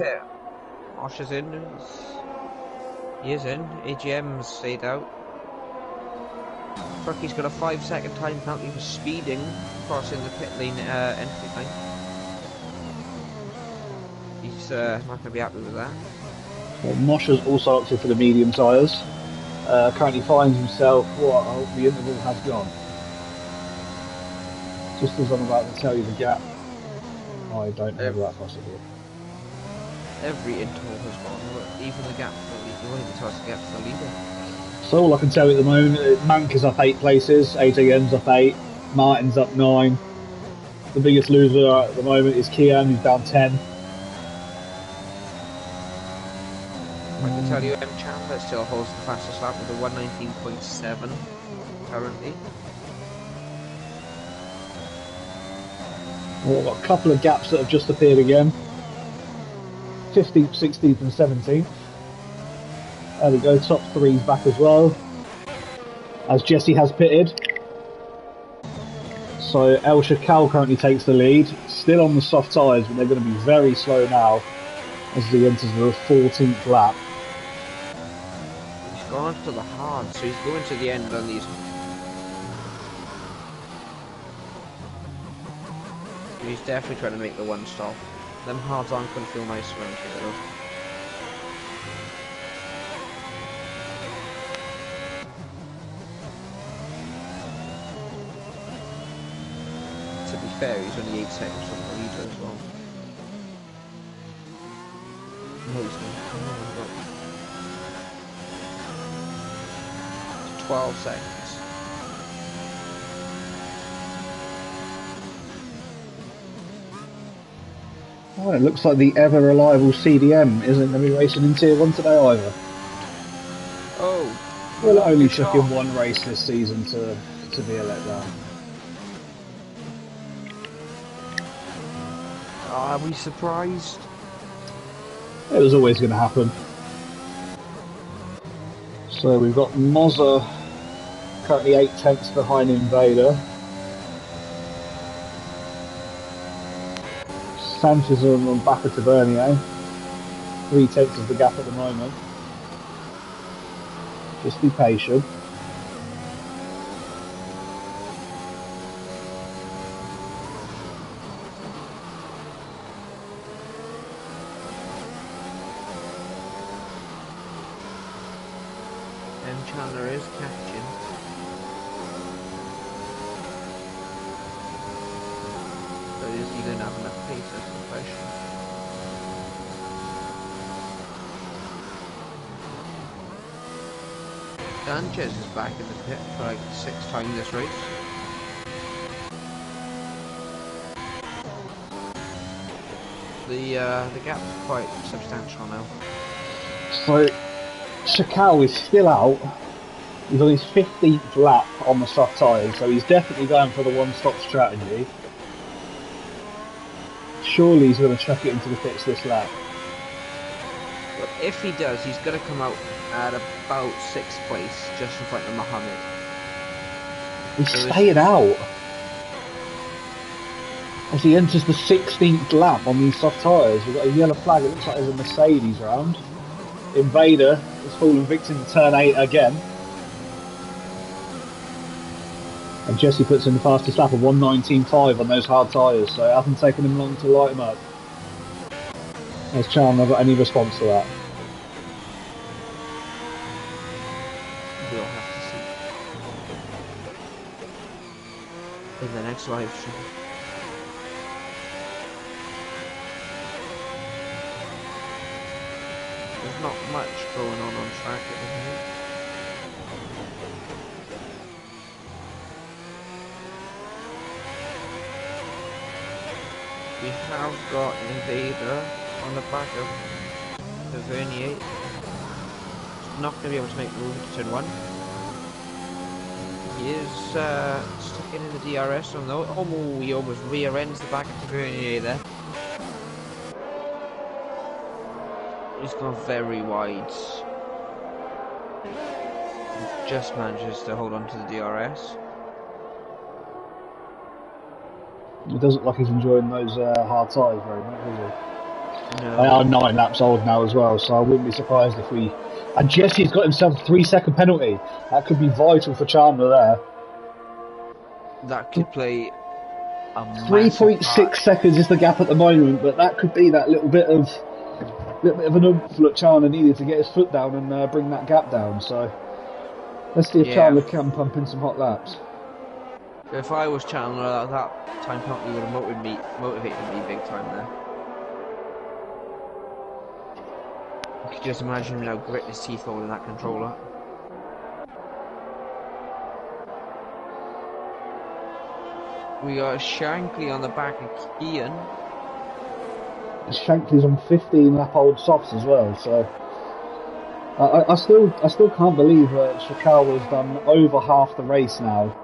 Mosh is in. He is in. AGM's stayed out. Trucky's got a 5-second time penalty for speeding crossing the pit lane entry line. He's not going to be happy with that. Well, Mosh has also opted for the medium tyres. Currently finds himself, the interval has gone. Just as I'm about to tell you the gap, I don't have that possible. Every interval has gone, even the gap for the leader. You won't even tell us the gap for the leader. So all I can tell you at the moment, Mank is up 8 places, AJM's up 8, Martin's up 9. The biggest loser at the moment is Kian, who's down 10. I can tell you Chandler still holds the fastest lap with a 119.7 currently. Well, we've got a couple of gaps that have just appeared again. 15th, 16th and 17th. There we go, top 3's back as well. As Jesse has pitted. So El Shakal currently takes the lead. Still on the soft tyres, but they're going to be very slow now as he enters the 14th lap. He's gone to the hard, so he's going to the end on these. He's definitely trying to make the one stop. Them hards aren't going to feel nice around here though. To be fair, he's only 8 seconds from the leader as well. No, he's not. 12 seconds. Oh, it looks like the ever-reliable CDM isn't going to be racing in Tier 1 today either. Oh! Well, it only took him 1 race this season to be a letdown. Are we surprised? It was always going to happen. So we've got Mozza currently 8 tenths behind Invader. Sanchez on back of Tavernier. 3 tenths of the gap at the moment. Just be patient. And Chandler is catching. But is he going to have enough pace? That's the question. Sanchez is back in the pit for like 6 times this race. The gap's quite substantial now. So Chakal is still out. He's on his 15th lap on the soft tyres, so he's definitely going for the one-stop strategy. Surely he's going to chuck it into the pits this lap. But if he does, he's going to come out at about 6th place, just in front of Mohammed. He's staying out as he enters the 16th lap on these soft tyres. We've got a yellow flag. It looks like there's a Mercedes round. Invader has fallen victim to turn 8 again. And Jesse puts in the fastest lap of 1:19.5 on those hard tyres, so it hasn't taken him long to light him up. Has Chandler got any response to that? We'll have to see in the next live stream. There's not much going on track at the minute. We have got Invader on the back of the Vernier. Not going to be able to make the move into turn 1. He is sticking in the DRS on though. Oh, he almost rear ends the back of the Vernier there. He's gone very wide. Just manages to hold on to the DRS. It doesn't look like he's enjoying those hard tyres very much, does he? No. They are 9 laps old now as well, so I wouldn't be surprised if we... And Jesse's got himself a 3-second penalty. That could be vital for Chandler there. That could play a 3.6 seconds is the gap at the moment, but that could be that little bit of an oomph that Chandler needed to get his foot down and bring that gap down. So let's see if Chandler can pump in some hot laps. If I was Chandler, that time penalty would have motivated me big time there. You could just imagine him now gritting his teeth holding that controller. We got Shankly on the back of Kian. Shankly's on 15 lap old softs as well, so I still can't believe that Shikawa's done over half the race now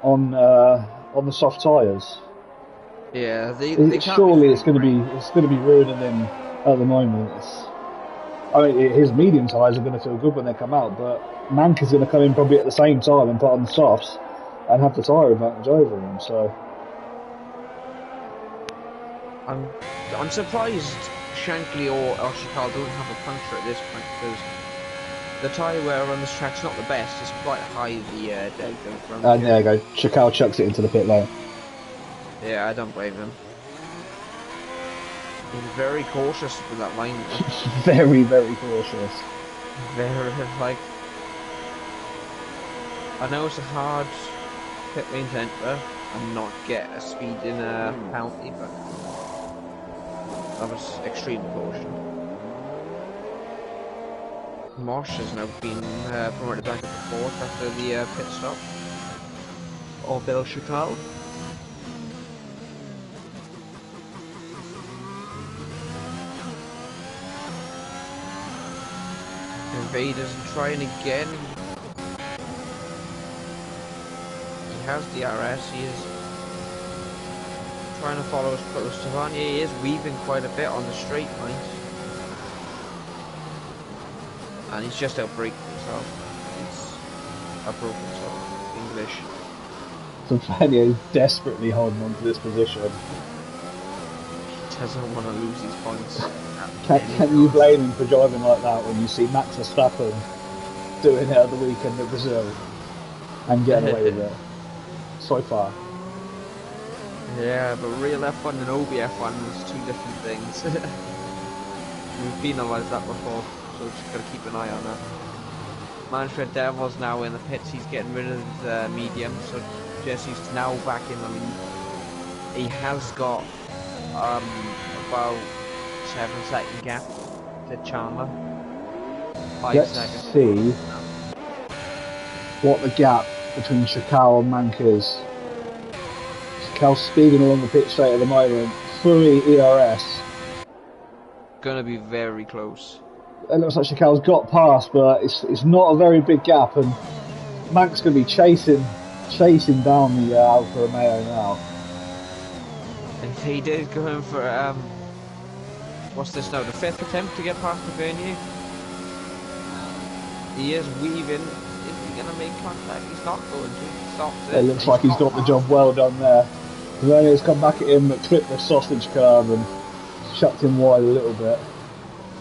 on the soft tyres. Yeah, surely it's going to be ruining him at the moment. His medium tyres are going to feel good when they come out, but Manka's going to come in probably at the same time and put on the softs and have the tyre advantage over him. So I'm surprised Shankly or Shikal don't have a puncture at this point, because the tyre wear on this track's not the best. It's quite high, the dead from. And there you go. Shikal chucks it into the pit lane. Yeah, I don't blame him. He's very cautious with that line. Very, very cautious. Very, like... I know it's a hard pit lane to enter and not get a speed in a penalty, but that was extreme caution. Mosh has now been promoted back up to 4th after the pit stop. Or Bill Chakal. Invader's trying again. He has DRS. He is trying to follow as close to Tavernier. He is weaving quite a bit on the straight lines. And he's just outbreaking himself. He's outbroken himself. English. Tavernier is desperately holding on to this position. He doesn't want to lose these points. Can you blame him for driving like that when you see Max Verstappen doing it at the weekend at Brazil and getting away with it so far? Yeah, but real F1 and OBF1 is two different things. We've penalised that before, so just gotta keep an eye on that. Manfred Devil's now in the pits. He's getting rid of the medium, so Jesse's now back in the lead. He has got about 7-second gap to Chandler. 5 seconds. Let's see what the gap between Chakal and Mank is. Chakal's speeding along the pit straight at the moment. 3 ERS. Gonna be very close. It looks like Chakal's got past, but it's not a very big gap, and Mank's going to be chasing down the Alfa Romeo now. And he did go in for what's this now? The 5th attempt to get past Tavernier. He is weaving. Is he going to make contact? He's not going to. He stops it. It looks like he's got the job well done there. Tavernier's come back at him, clipped the sausage curve and chucked him wide a little bit.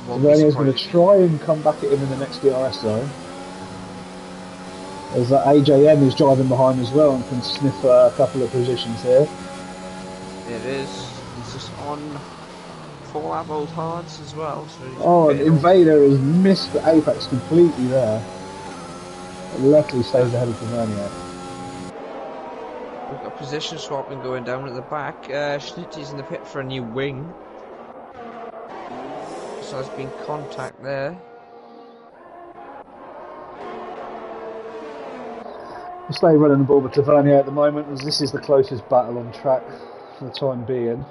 Tavernier's going to try and come back at him in the next DRS zone. There's that AJM who's driving behind as well and can sniff a couple of positions here. It is. He's just on full lap old hards as well. So and Invader has missed the apex completely there. But luckily stays ahead of Tavernier. We've got position swapping going down at the back. Schnitty's in the pit for a new wing. So there's been contact there. We'll stay running the ball with Tavernier at the moment, as this is the closest battle on track for the time being.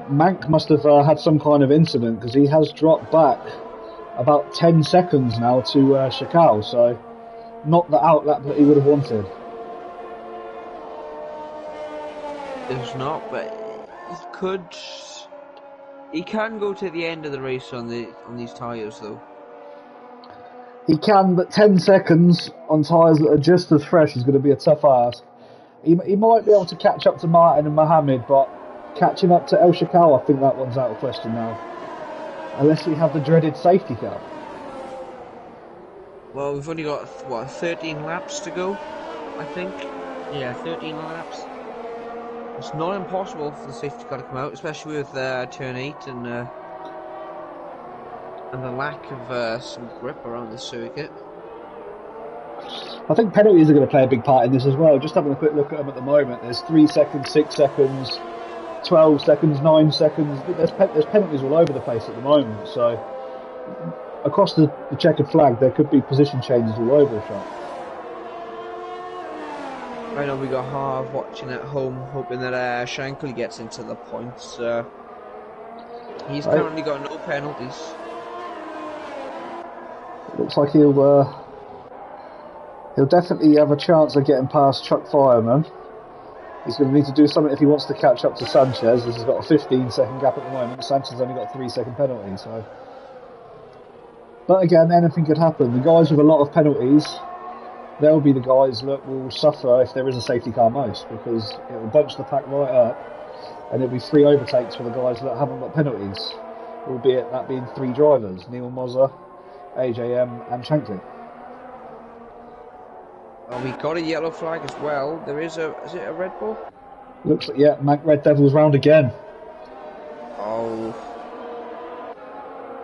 Mank must have had some kind of incident, because he has dropped back about 10 seconds now to Chakal, so not the outlap that he would have wanted. There's not, but he can go to the end of the race on these tyres though. He can, but 10 seconds on tyres that are just as fresh is going to be a tough ask. He might be able to catch up to Martin and Mohammed, but catching up to El Shakal, I think that one's out of question now. Unless we have the dreaded safety car. Well, we've only got, 13 laps to go, I think. Yeah, 13 laps. It's not impossible for the safety car to come out, especially with turn 8 and the lack of some grip around the circuit. I think penalties are going to play a big part in this as well. Just having a quick look at them at the moment, there's 3 seconds, 6 seconds, 12 seconds, 9 seconds. There's penalties all over the place at the moment, so across the checkered flag there could be position changes all over the shop. Right now we got Harv watching at home, hoping that Shankly gets into the points. He's currently got no penalties. Looks like he'll definitely have a chance of getting past Chuck Fireman. He's going to need to do something if he wants to catch up to Sanchez. He's got a 15-second gap at the moment. Sanchez only got a 3-second penalty. So, but again, anything could happen. The guys with a lot of penalties, they'll be the guys that will suffer if there is a safety car most, because it will bunch the pack right up, and it'll be 3 overtakes for the guys that haven't got penalties, albeit that being 3 drivers: Neil Moser, AJM and Shankly. Oh, we got a yellow flag as well. There is it a Red Bull? Looks like, yeah, Mac Red Devils round again. Oh.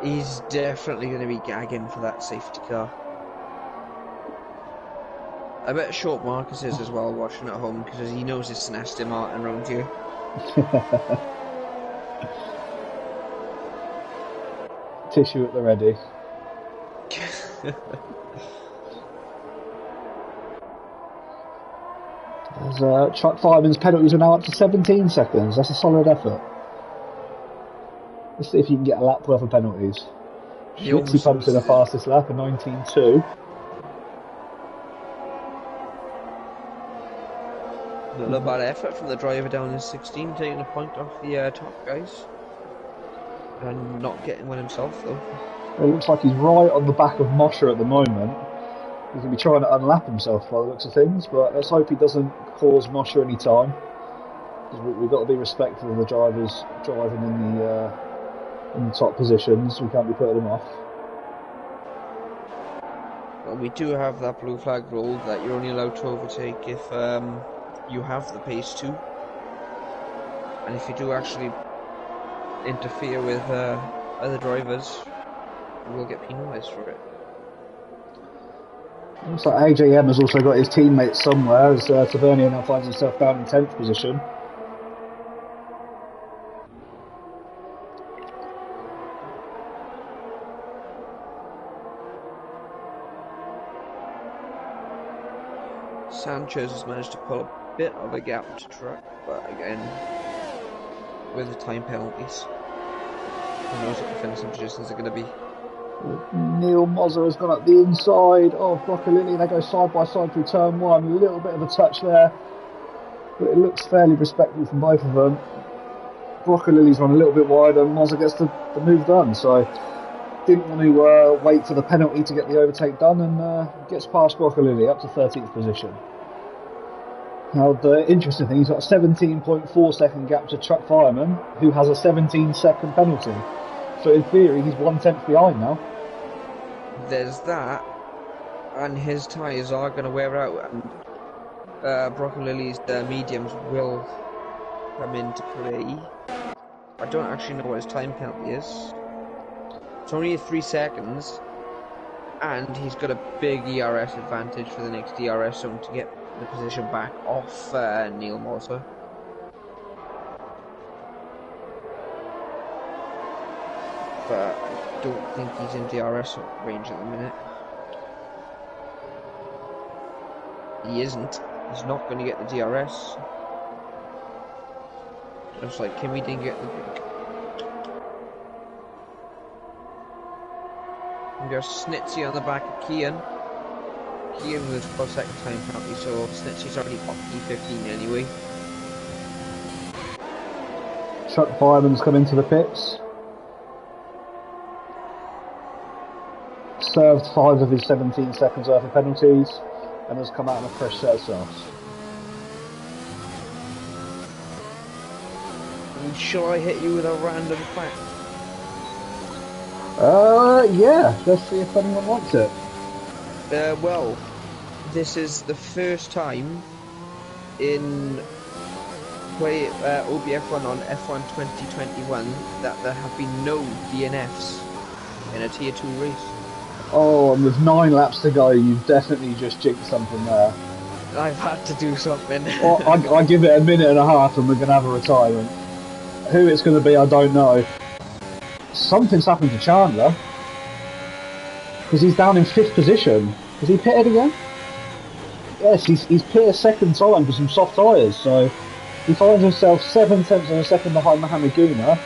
He's definitely going to be gagging for that safety car. I bet Short Marcus is as well, watching at home, because he knows it's an Aston Martin around here. Tissue at the ready. Chuck Fireman's penalties are now up to 17 seconds. That's a solid effort. Let's see if you can get a lap worth of penalties. Schmitzy pumps in the fastest lap, a 19.2. Not a bad effort from the driver down in 16, taking a point off the top guys. And not getting one himself, though. It looks like he's right on the back of Mosher at the moment. He's going to be trying to unlap himself by the looks of things, but let's hope he doesn't cause Mosher any time. Because we've got to be respectful of the drivers driving in the top positions. We can't be putting them off. Well, we do have that blue flag rule that you're only allowed to overtake if you have the pace to. And if you do actually interfere with other drivers, you will get penalised for it. Looks like AJM has also got his teammate somewhere, as Tavernier now finds himself down in 10th position. Sanchez has managed to pull a bit of a gap to Truck, but again, with the time penalties, who knows what the finishing positions are going to be. Neil Mozza has gone up the inside of Broccolini. They go side by side through turn one. A little bit of a touch there, but it looks fairly respectable from both of them. Broccolini's run a little bit wide and Mozza gets the move done, so didn't want to wait for the penalty to get the overtake done, and gets past Broccolini up to 13th position. Now the interesting thing, he's got a 17.4 second gap to Truck Fireman, who has a 17 second penalty. So in theory he's 1/10 behind now. There's that, and his tyres are going to wear out, and Broccolini's mediums will come into play. I don't actually know what his time penalty is. It's only 3 seconds, and he's got a big ERS advantage for the next DRS zone to get the position back off Neil Mozza. But I don't think he's in DRS range at the minute. He isn't. He's not going to get the DRS. Just like Kimi didn't get the... And there's Snitsy on the back of Kian. Kian was for second time penalty, so Snitsy's already off P15 anyway. Truck Fireman's come into the pits. Served 5 of his 17 seconds worth of penalties and has come out on a fresh set of softs. Shall I hit you with a random fact? Yeah, let's see if anyone wants it. Well, this is the first time in OBF1 on F1 2021 that there have been no DNFs in a Tier 2 race. Oh, and with 9 laps to go, you've definitely just jinxed something there. I've had to do something. Well, I give it a minute and a half and we're going to have a retirement. Who it's going to be, I don't know. Something's happened to Chandler. Because he's down in 5th position. Is he pitted again? Yes, he's pitted a second time for some soft tyres, so he finds himself 7 tenths of a second behind Mohamed Guna,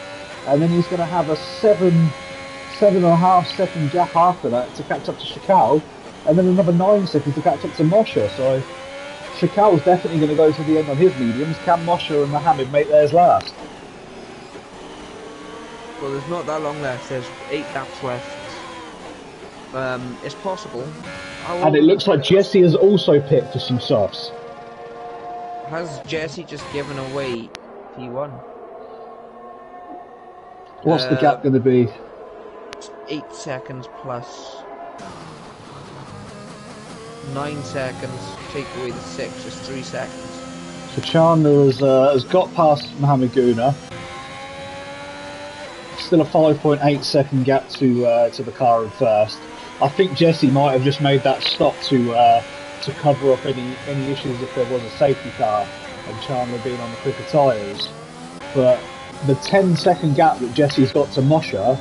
and then he's going to have a 7.5 second gap after that to catch up to Shikal, and then another 9 seconds to catch up to Mosher. So Shikal's definitely going to go to the end on his mediums. Can Mosher and Mohamed make theirs last? Well, there's not that long left. There's 8 laps left. It's possible. And it looks like Jesse has also picked for some softs. Has Jesse just given away P1? What's the gap going to be? 8 seconds plus 9 seconds. Take away the 6, it's 3 seconds. So Chandler has got past Mohamed Guna. Still a 5.8 second gap to the car in first. I think Jesse might have just made that stop to cover up any issues if there was a safety car and Chandler being on the quicker tyres. But the 10 second gap that Jesse's got to Mosher,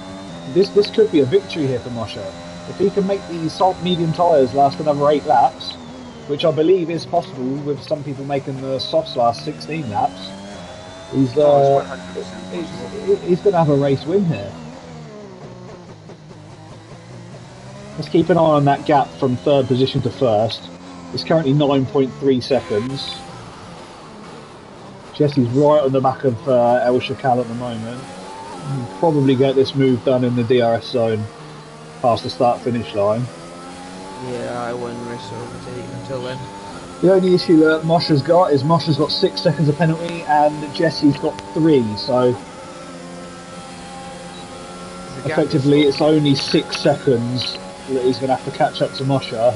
this could be a victory here for Mosher. If he can make these soft medium tyres last another 8 laps, which I believe is possible with some people making the softs last 16 laps, he's going to have a race win here. Let's keep an eye on that gap from 3rd position to 1st. It's currently 9.3 seconds. Jesse's right on the back of El Shakal at the moment. He'll probably get this move done in the DRS zone past the start-finish line. Yeah, I wouldn't risk overtaking until then. The only issue that Mosha's got is Mosha's got 6 seconds of penalty and Jesse's got 3, so The gap is effectively so it's only 6 seconds that he's going to have to catch up to Mosha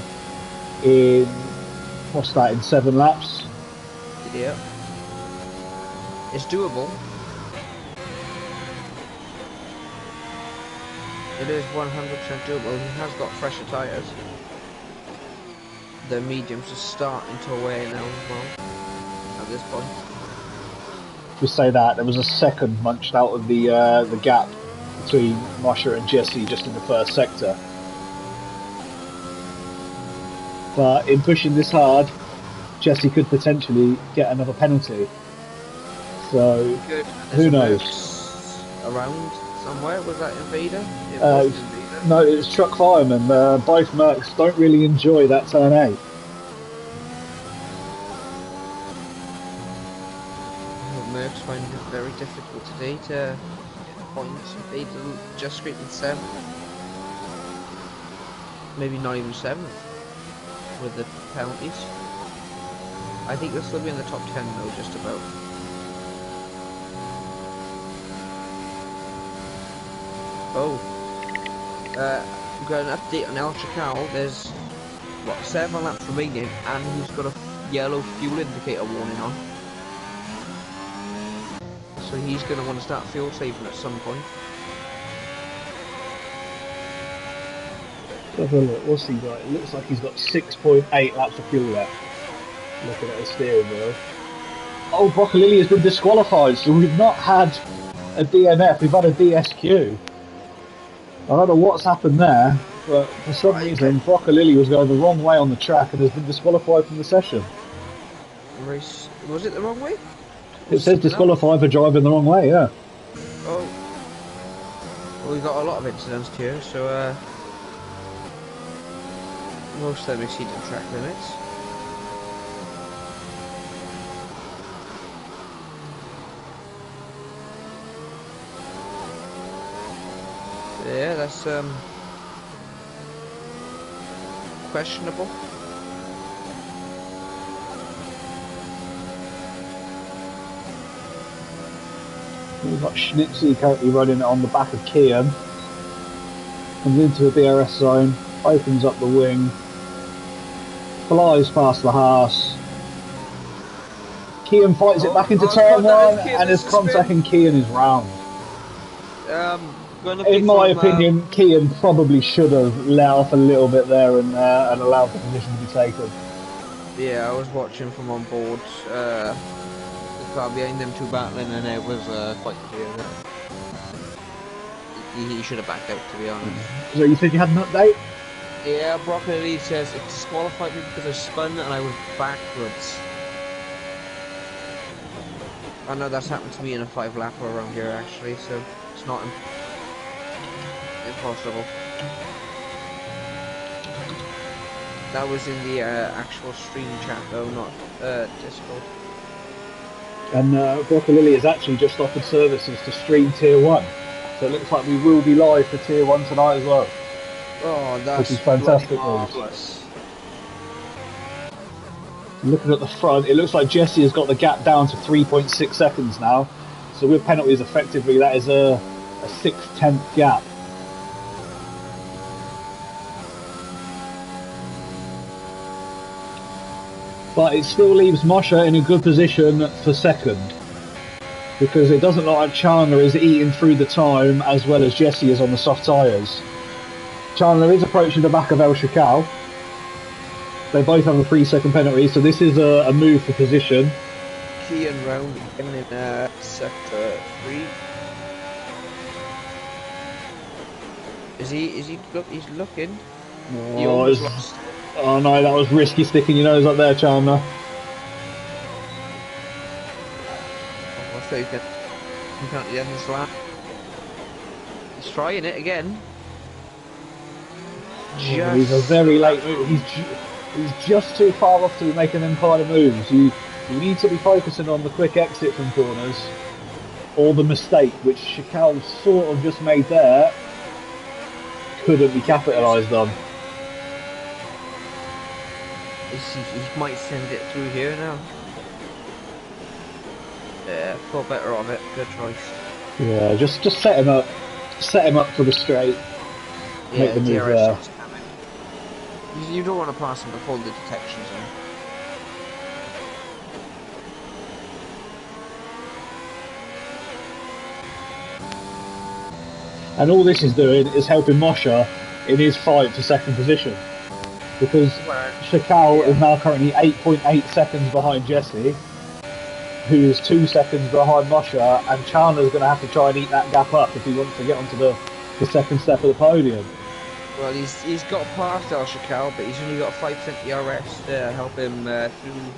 in, what's that, in 7 laps? yeah, it's doable. It is 100% doable. He has got fresher tyres. The mediums are starting to wear now as well. At this point, Just say that there was a second munched out of the gap between Mosha and Jesse just in the first sector. But in pushing this hard, Jesse could potentially get another penalty. So good. who knows? Around somewhere was that Invader? It Uh, wasn't Invader. no, it's truck firemen. Both Mercs don't really enjoy that turn 8. Merckx find it very difficult today to get points. They just scraped in 7th. Maybe not even 7th with the penalties. I think they'll still be in the top 10 though, just about. Oh. Got an update on El Chacal. There's, what, 7 laps remaining and he's got a yellow fuel indicator warning on. So he's going to want to start fuel saving at some point. Have a look. What's he got? It looks like he's got 6.8 laps of fuel left. Looking at his steering wheel. Oh, Broccolilli has been disqualified, so we've not had a DNF, we've had a DSQ. I don't know what's happened there, but for some reason Broccolilli was going the wrong way on the track and has been disqualified from the session. Race, was it the wrong way? It says disqualified for driving the wrong way, yeah. Oh. Well, we've got a lot of incidents here, so most of them exceeded track limits. Yeah, that's questionable. We've got Schnitzy currently running on the back of Kian. Comes into the DRS zone, opens up the wing, flies past the Haas. Kian fights it back into turn 1 and is contacting Kian is round. In my opinion, Kian probably should have let off a little bit there and allowed the position to be taken. Yeah, I was watching from on board. The car behind them two battling, and it was quite clear that he should have backed out, to be honest. So you said you had an update? Yeah, Broccolilli says it disqualified me because I spun and I was backwards. I know that's happened to me in a 5-lapper around here actually, so it's not impossible. That was in the actual stream chat though, not Discord. And Broccolilli has actually just offered services to stream Tier 1. So it looks like we will be live for Tier 1 tonight as well. Oh, that's which is fantastic news. Looking at the front, it looks like Jesse has got the gap down to 3.6 seconds now. So with penalties, effectively, that is a 6/10 gap. But it still leaves Mosha in a good position for second, because it doesn't look like Chandler is eating through the time as well as Jesse is on the soft tyres. Chandler is approaching the back of El Shakal. They both have a 3-second penalty, so this is a move for position. Kian round again in sector 3. He's looking? He almost lost. Oh no, that was risky sticking your nose up there, Chandler. Oh, I thought you can't at the end of this lap. He's trying it again. He's a very late move. He's just too far off to be making them kind of moves. You need to be focusing on the quick exit from corners, or the mistake, which Shikal sort of just made there, couldn't be capitalised on. He might send it through here now. Yeah, thought better of it. Good choice. Yeah, just set him up for the straight, make Yeah, the the move DRS there. zone's coming. You don't want to pass him before the detection zone. And all this is doing is helping Moshe in his fight for second position. Because Well, Shikal yeah. is now currently 8.8 seconds behind Jesse, who is 2 seconds behind Moshe, and Chandler's going to have to try and eat that gap up if he wants to get onto the second step of the podium. Well, he's got past El Shakal, but he's only got 5% DRS to help him through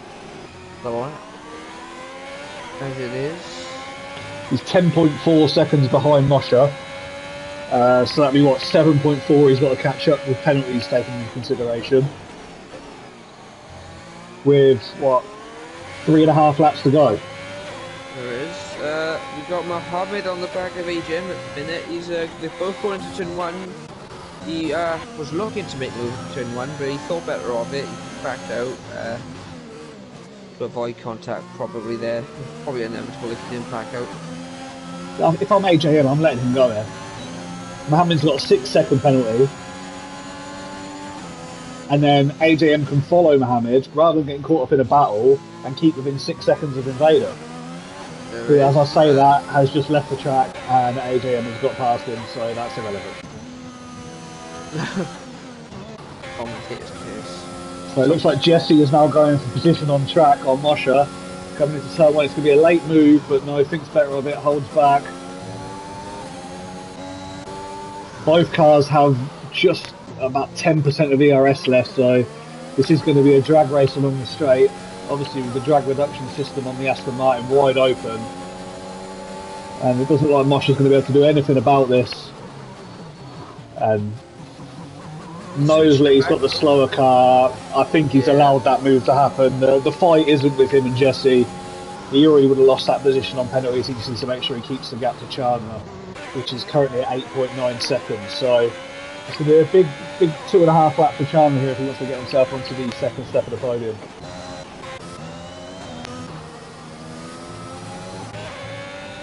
the lap. As it is. He's 10.4 seconds behind Moshe. So that'd be what, 7.4 he's got to catch up with penalties taken into consideration. With what, 3.5 laps to go. There is. We've got Mohammed on the back of AGM at the minute. They're both going into turn one. He was looking to make the move to turn one, but he thought better of it. He backed out to avoid contact, probably there. Probably inevitable if he didn't back out. If I'm AJL, I'm letting him go there. Mohammed's got a 6-second penalty. And then AJM can follow Mohammed rather than getting caught up in a battle and keep within 6 seconds of Invader. Who, as I say that, has just left the track and AJM has got past him, so that's irrelevant. Commentator's curse. So it looks like Jesse is now going for position on track on Moshe. Coming into turn one, it's going to be a late move, but no, thinks better of it, holds back. Both cars have just about 10% of ERS left, so this is going to be a drag race along the straight. Obviously with the drag reduction system on the Aston Martin wide open. And it doesn't look like Moshe's going to be able to do anything about this. And Knowsley's got the slower car. I think he's allowed that move to happen. The fight isn't with him and Jesse. He already would have lost that position on penalties. He just needs to make sure he keeps the gap to Chandler, which is currently at 8.9 seconds. So it's going to be a big 2.5 lap for Chandler here if he wants to get himself onto the second step of the podium.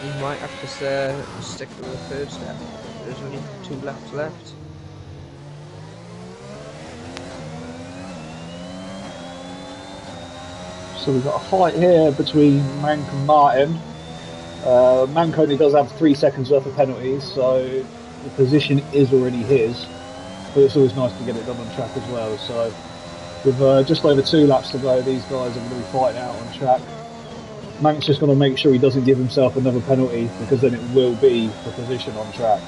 He might have to stick with the third step. There's only 2 laps left. So we've got a fight here between Mank and Martin. Mank only does have 3 seconds worth of penalties, so the position is already his. But it's always nice to get it done on track as well. So with just over 2 laps to go, these guys are going to be fighting out on track. Mank's just going to make sure he doesn't give himself another penalty, because then it will be the position on track.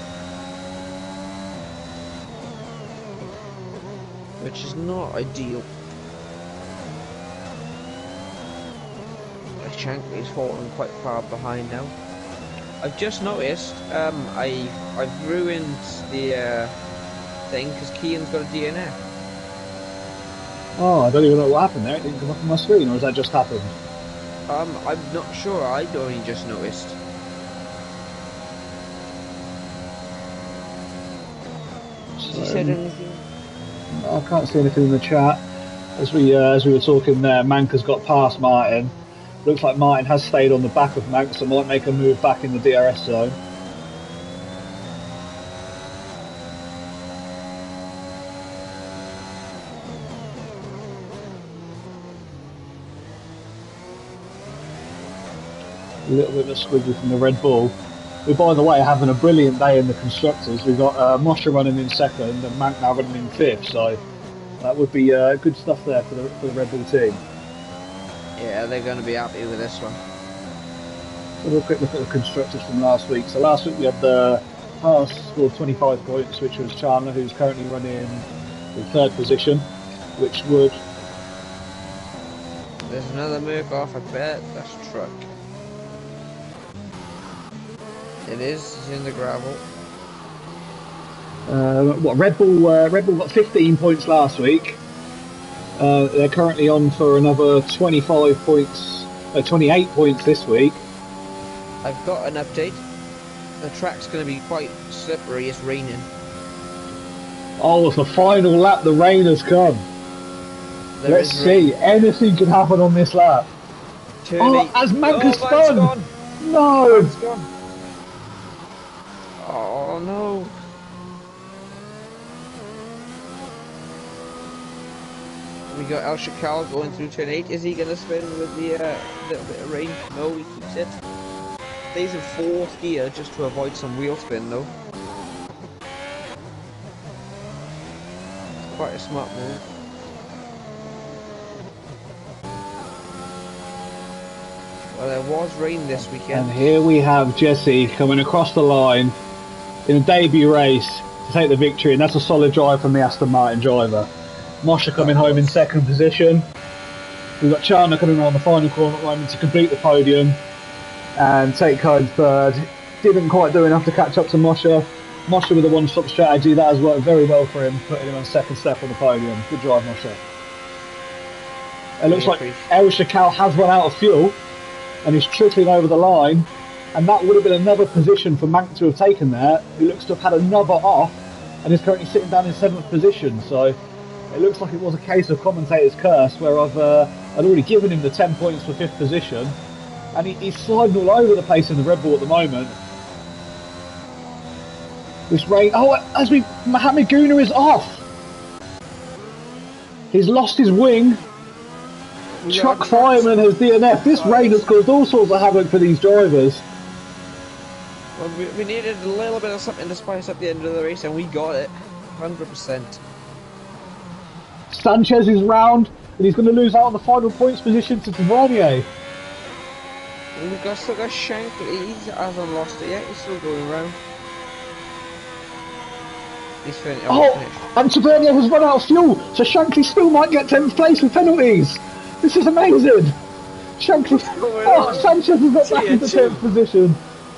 Which is not ideal. Shankly's fallen quite far behind now. I've just noticed I've ruined the thing because Kean's got a DNF. Oh, I don't even know what happened there. It didn't come up on my screen, or has that just happened? I'm not sure. I'd only just noticed. Has he said anything? I can't see anything in the chat. As we were talking there, Mank has got past Martin. Looks like Martin has stayed on the back of Mank, so might make a move back in the DRS zone. A little bit of a squiggle from the Red Bull. Who, by the way, are having a brilliant day in the constructors. We've got Moshe running in second and Mank now running in fifth, so that would be good stuff there for the Red Bull team. Yeah, they're going to be happy with this one. We'll have a quick look at the constructors from last week. So last week we had the Haas scored 25 points, which was Chandler, who's currently running in third position, which would... There's another Merc off, I bet. That's a truck. It is. He's in the gravel. Red Bull got 15 points last week. They're currently on for another 25 points 28 points this week. I've got an update. The track's going to be quite slippery. It's raining. Oh, it's the final lap. The rain has come. There Let's is rain. see. Anything can happen on this lap. Turn Oh, 8. as Manka Oh, Man's spun. gone. No. Man's gone. Oh, no. We got El Shakal going through turn 8. Is he going to spin with the little bit of rain? No, he keeps it. Stays in 4th gear just to avoid some wheel spin, though. It's quite a smart move. Well, there was rain this weekend. And here we have Jesse coming across the line in a debut race to take the victory, and that's a solid drive from the Aston Martin driver. Mosher coming home in 2nd position. We've got Chandler coming around the final corner at the moment to complete the podium and take home 3rd. Didn't quite do enough to catch up to Mosher. Mosher with a one-stop strategy, that has worked very well for him, putting him on 2nd step on the podium. Good drive, Mosher. It looks like El Shakal has run out of fuel and is trickling over the line, and that would have been another position for Mank to have taken there. He looks to have had another off and is currently sitting down in 7th position, so it looks like it was a case of commentator's curse where I'd already given him the 10 points for 5th position, and he's sliding all over the place in the Red Bull at the moment. This rain, Mohamed Guna is off. He's lost his wing. Chuck Fireman has DNF. This rain has caused all sorts of havoc for these drivers. Well, we needed a little bit of something to spice up the end of the race, and we got it. 100%. Sanchez is round, and he's going to lose out on the final points position to Tavernier. We've still got Shankly. He hasn't lost it yet. He's still going round. He's finished. And Tavernier has run out of fuel, so Shankly still might get 10th place with penalties. This is amazing. Sanchez has got back into 10th position.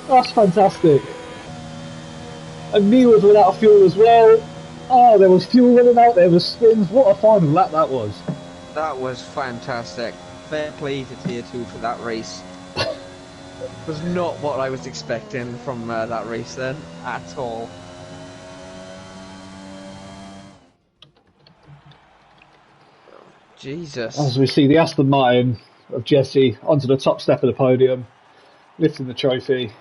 That's fantastic. And Neil was without fuel as well. Oh, there was fuel running out, there was spins. What a final lap that was. That was fantastic. Fair play to Tier 2 for that race. Was not what I was expecting from that race then, at all. Jesus. As we see the Aston Martin of Jesse onto the top step of the podium, lifting the trophy.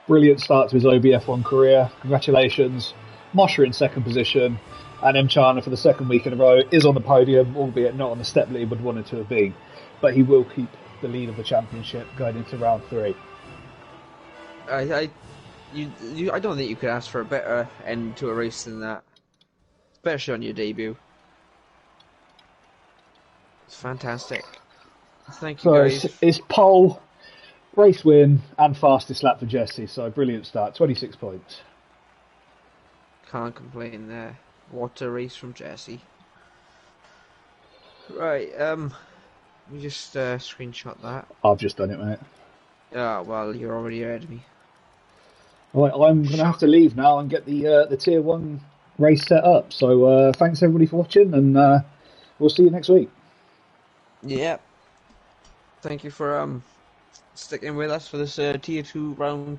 Brilliant start to his OBF1 career. Congratulations. Mosher in 2nd position, and M. Chandler for the 2nd week in a row is on the podium, albeit not on the step that he would wanted to have been. But he will keep the lead of the championship going into round 3. I don't think you could ask for a better end to a race than that, especially on your debut. It's fantastic. Thank you, guys. It's pole, race win, and fastest lap for Jesse. So brilliant start. 26 points. Can't complain there. What a race from Jesse. Right, let me just screenshot that. I've just done it, mate. Ah, well, you're already ahead of me. Right, I'm going to have to leave now and get the Tier 1 race set up. So thanks everybody for watching, and we'll see you next week. Yeah. Thank you for sticking with us for this Tier 2 round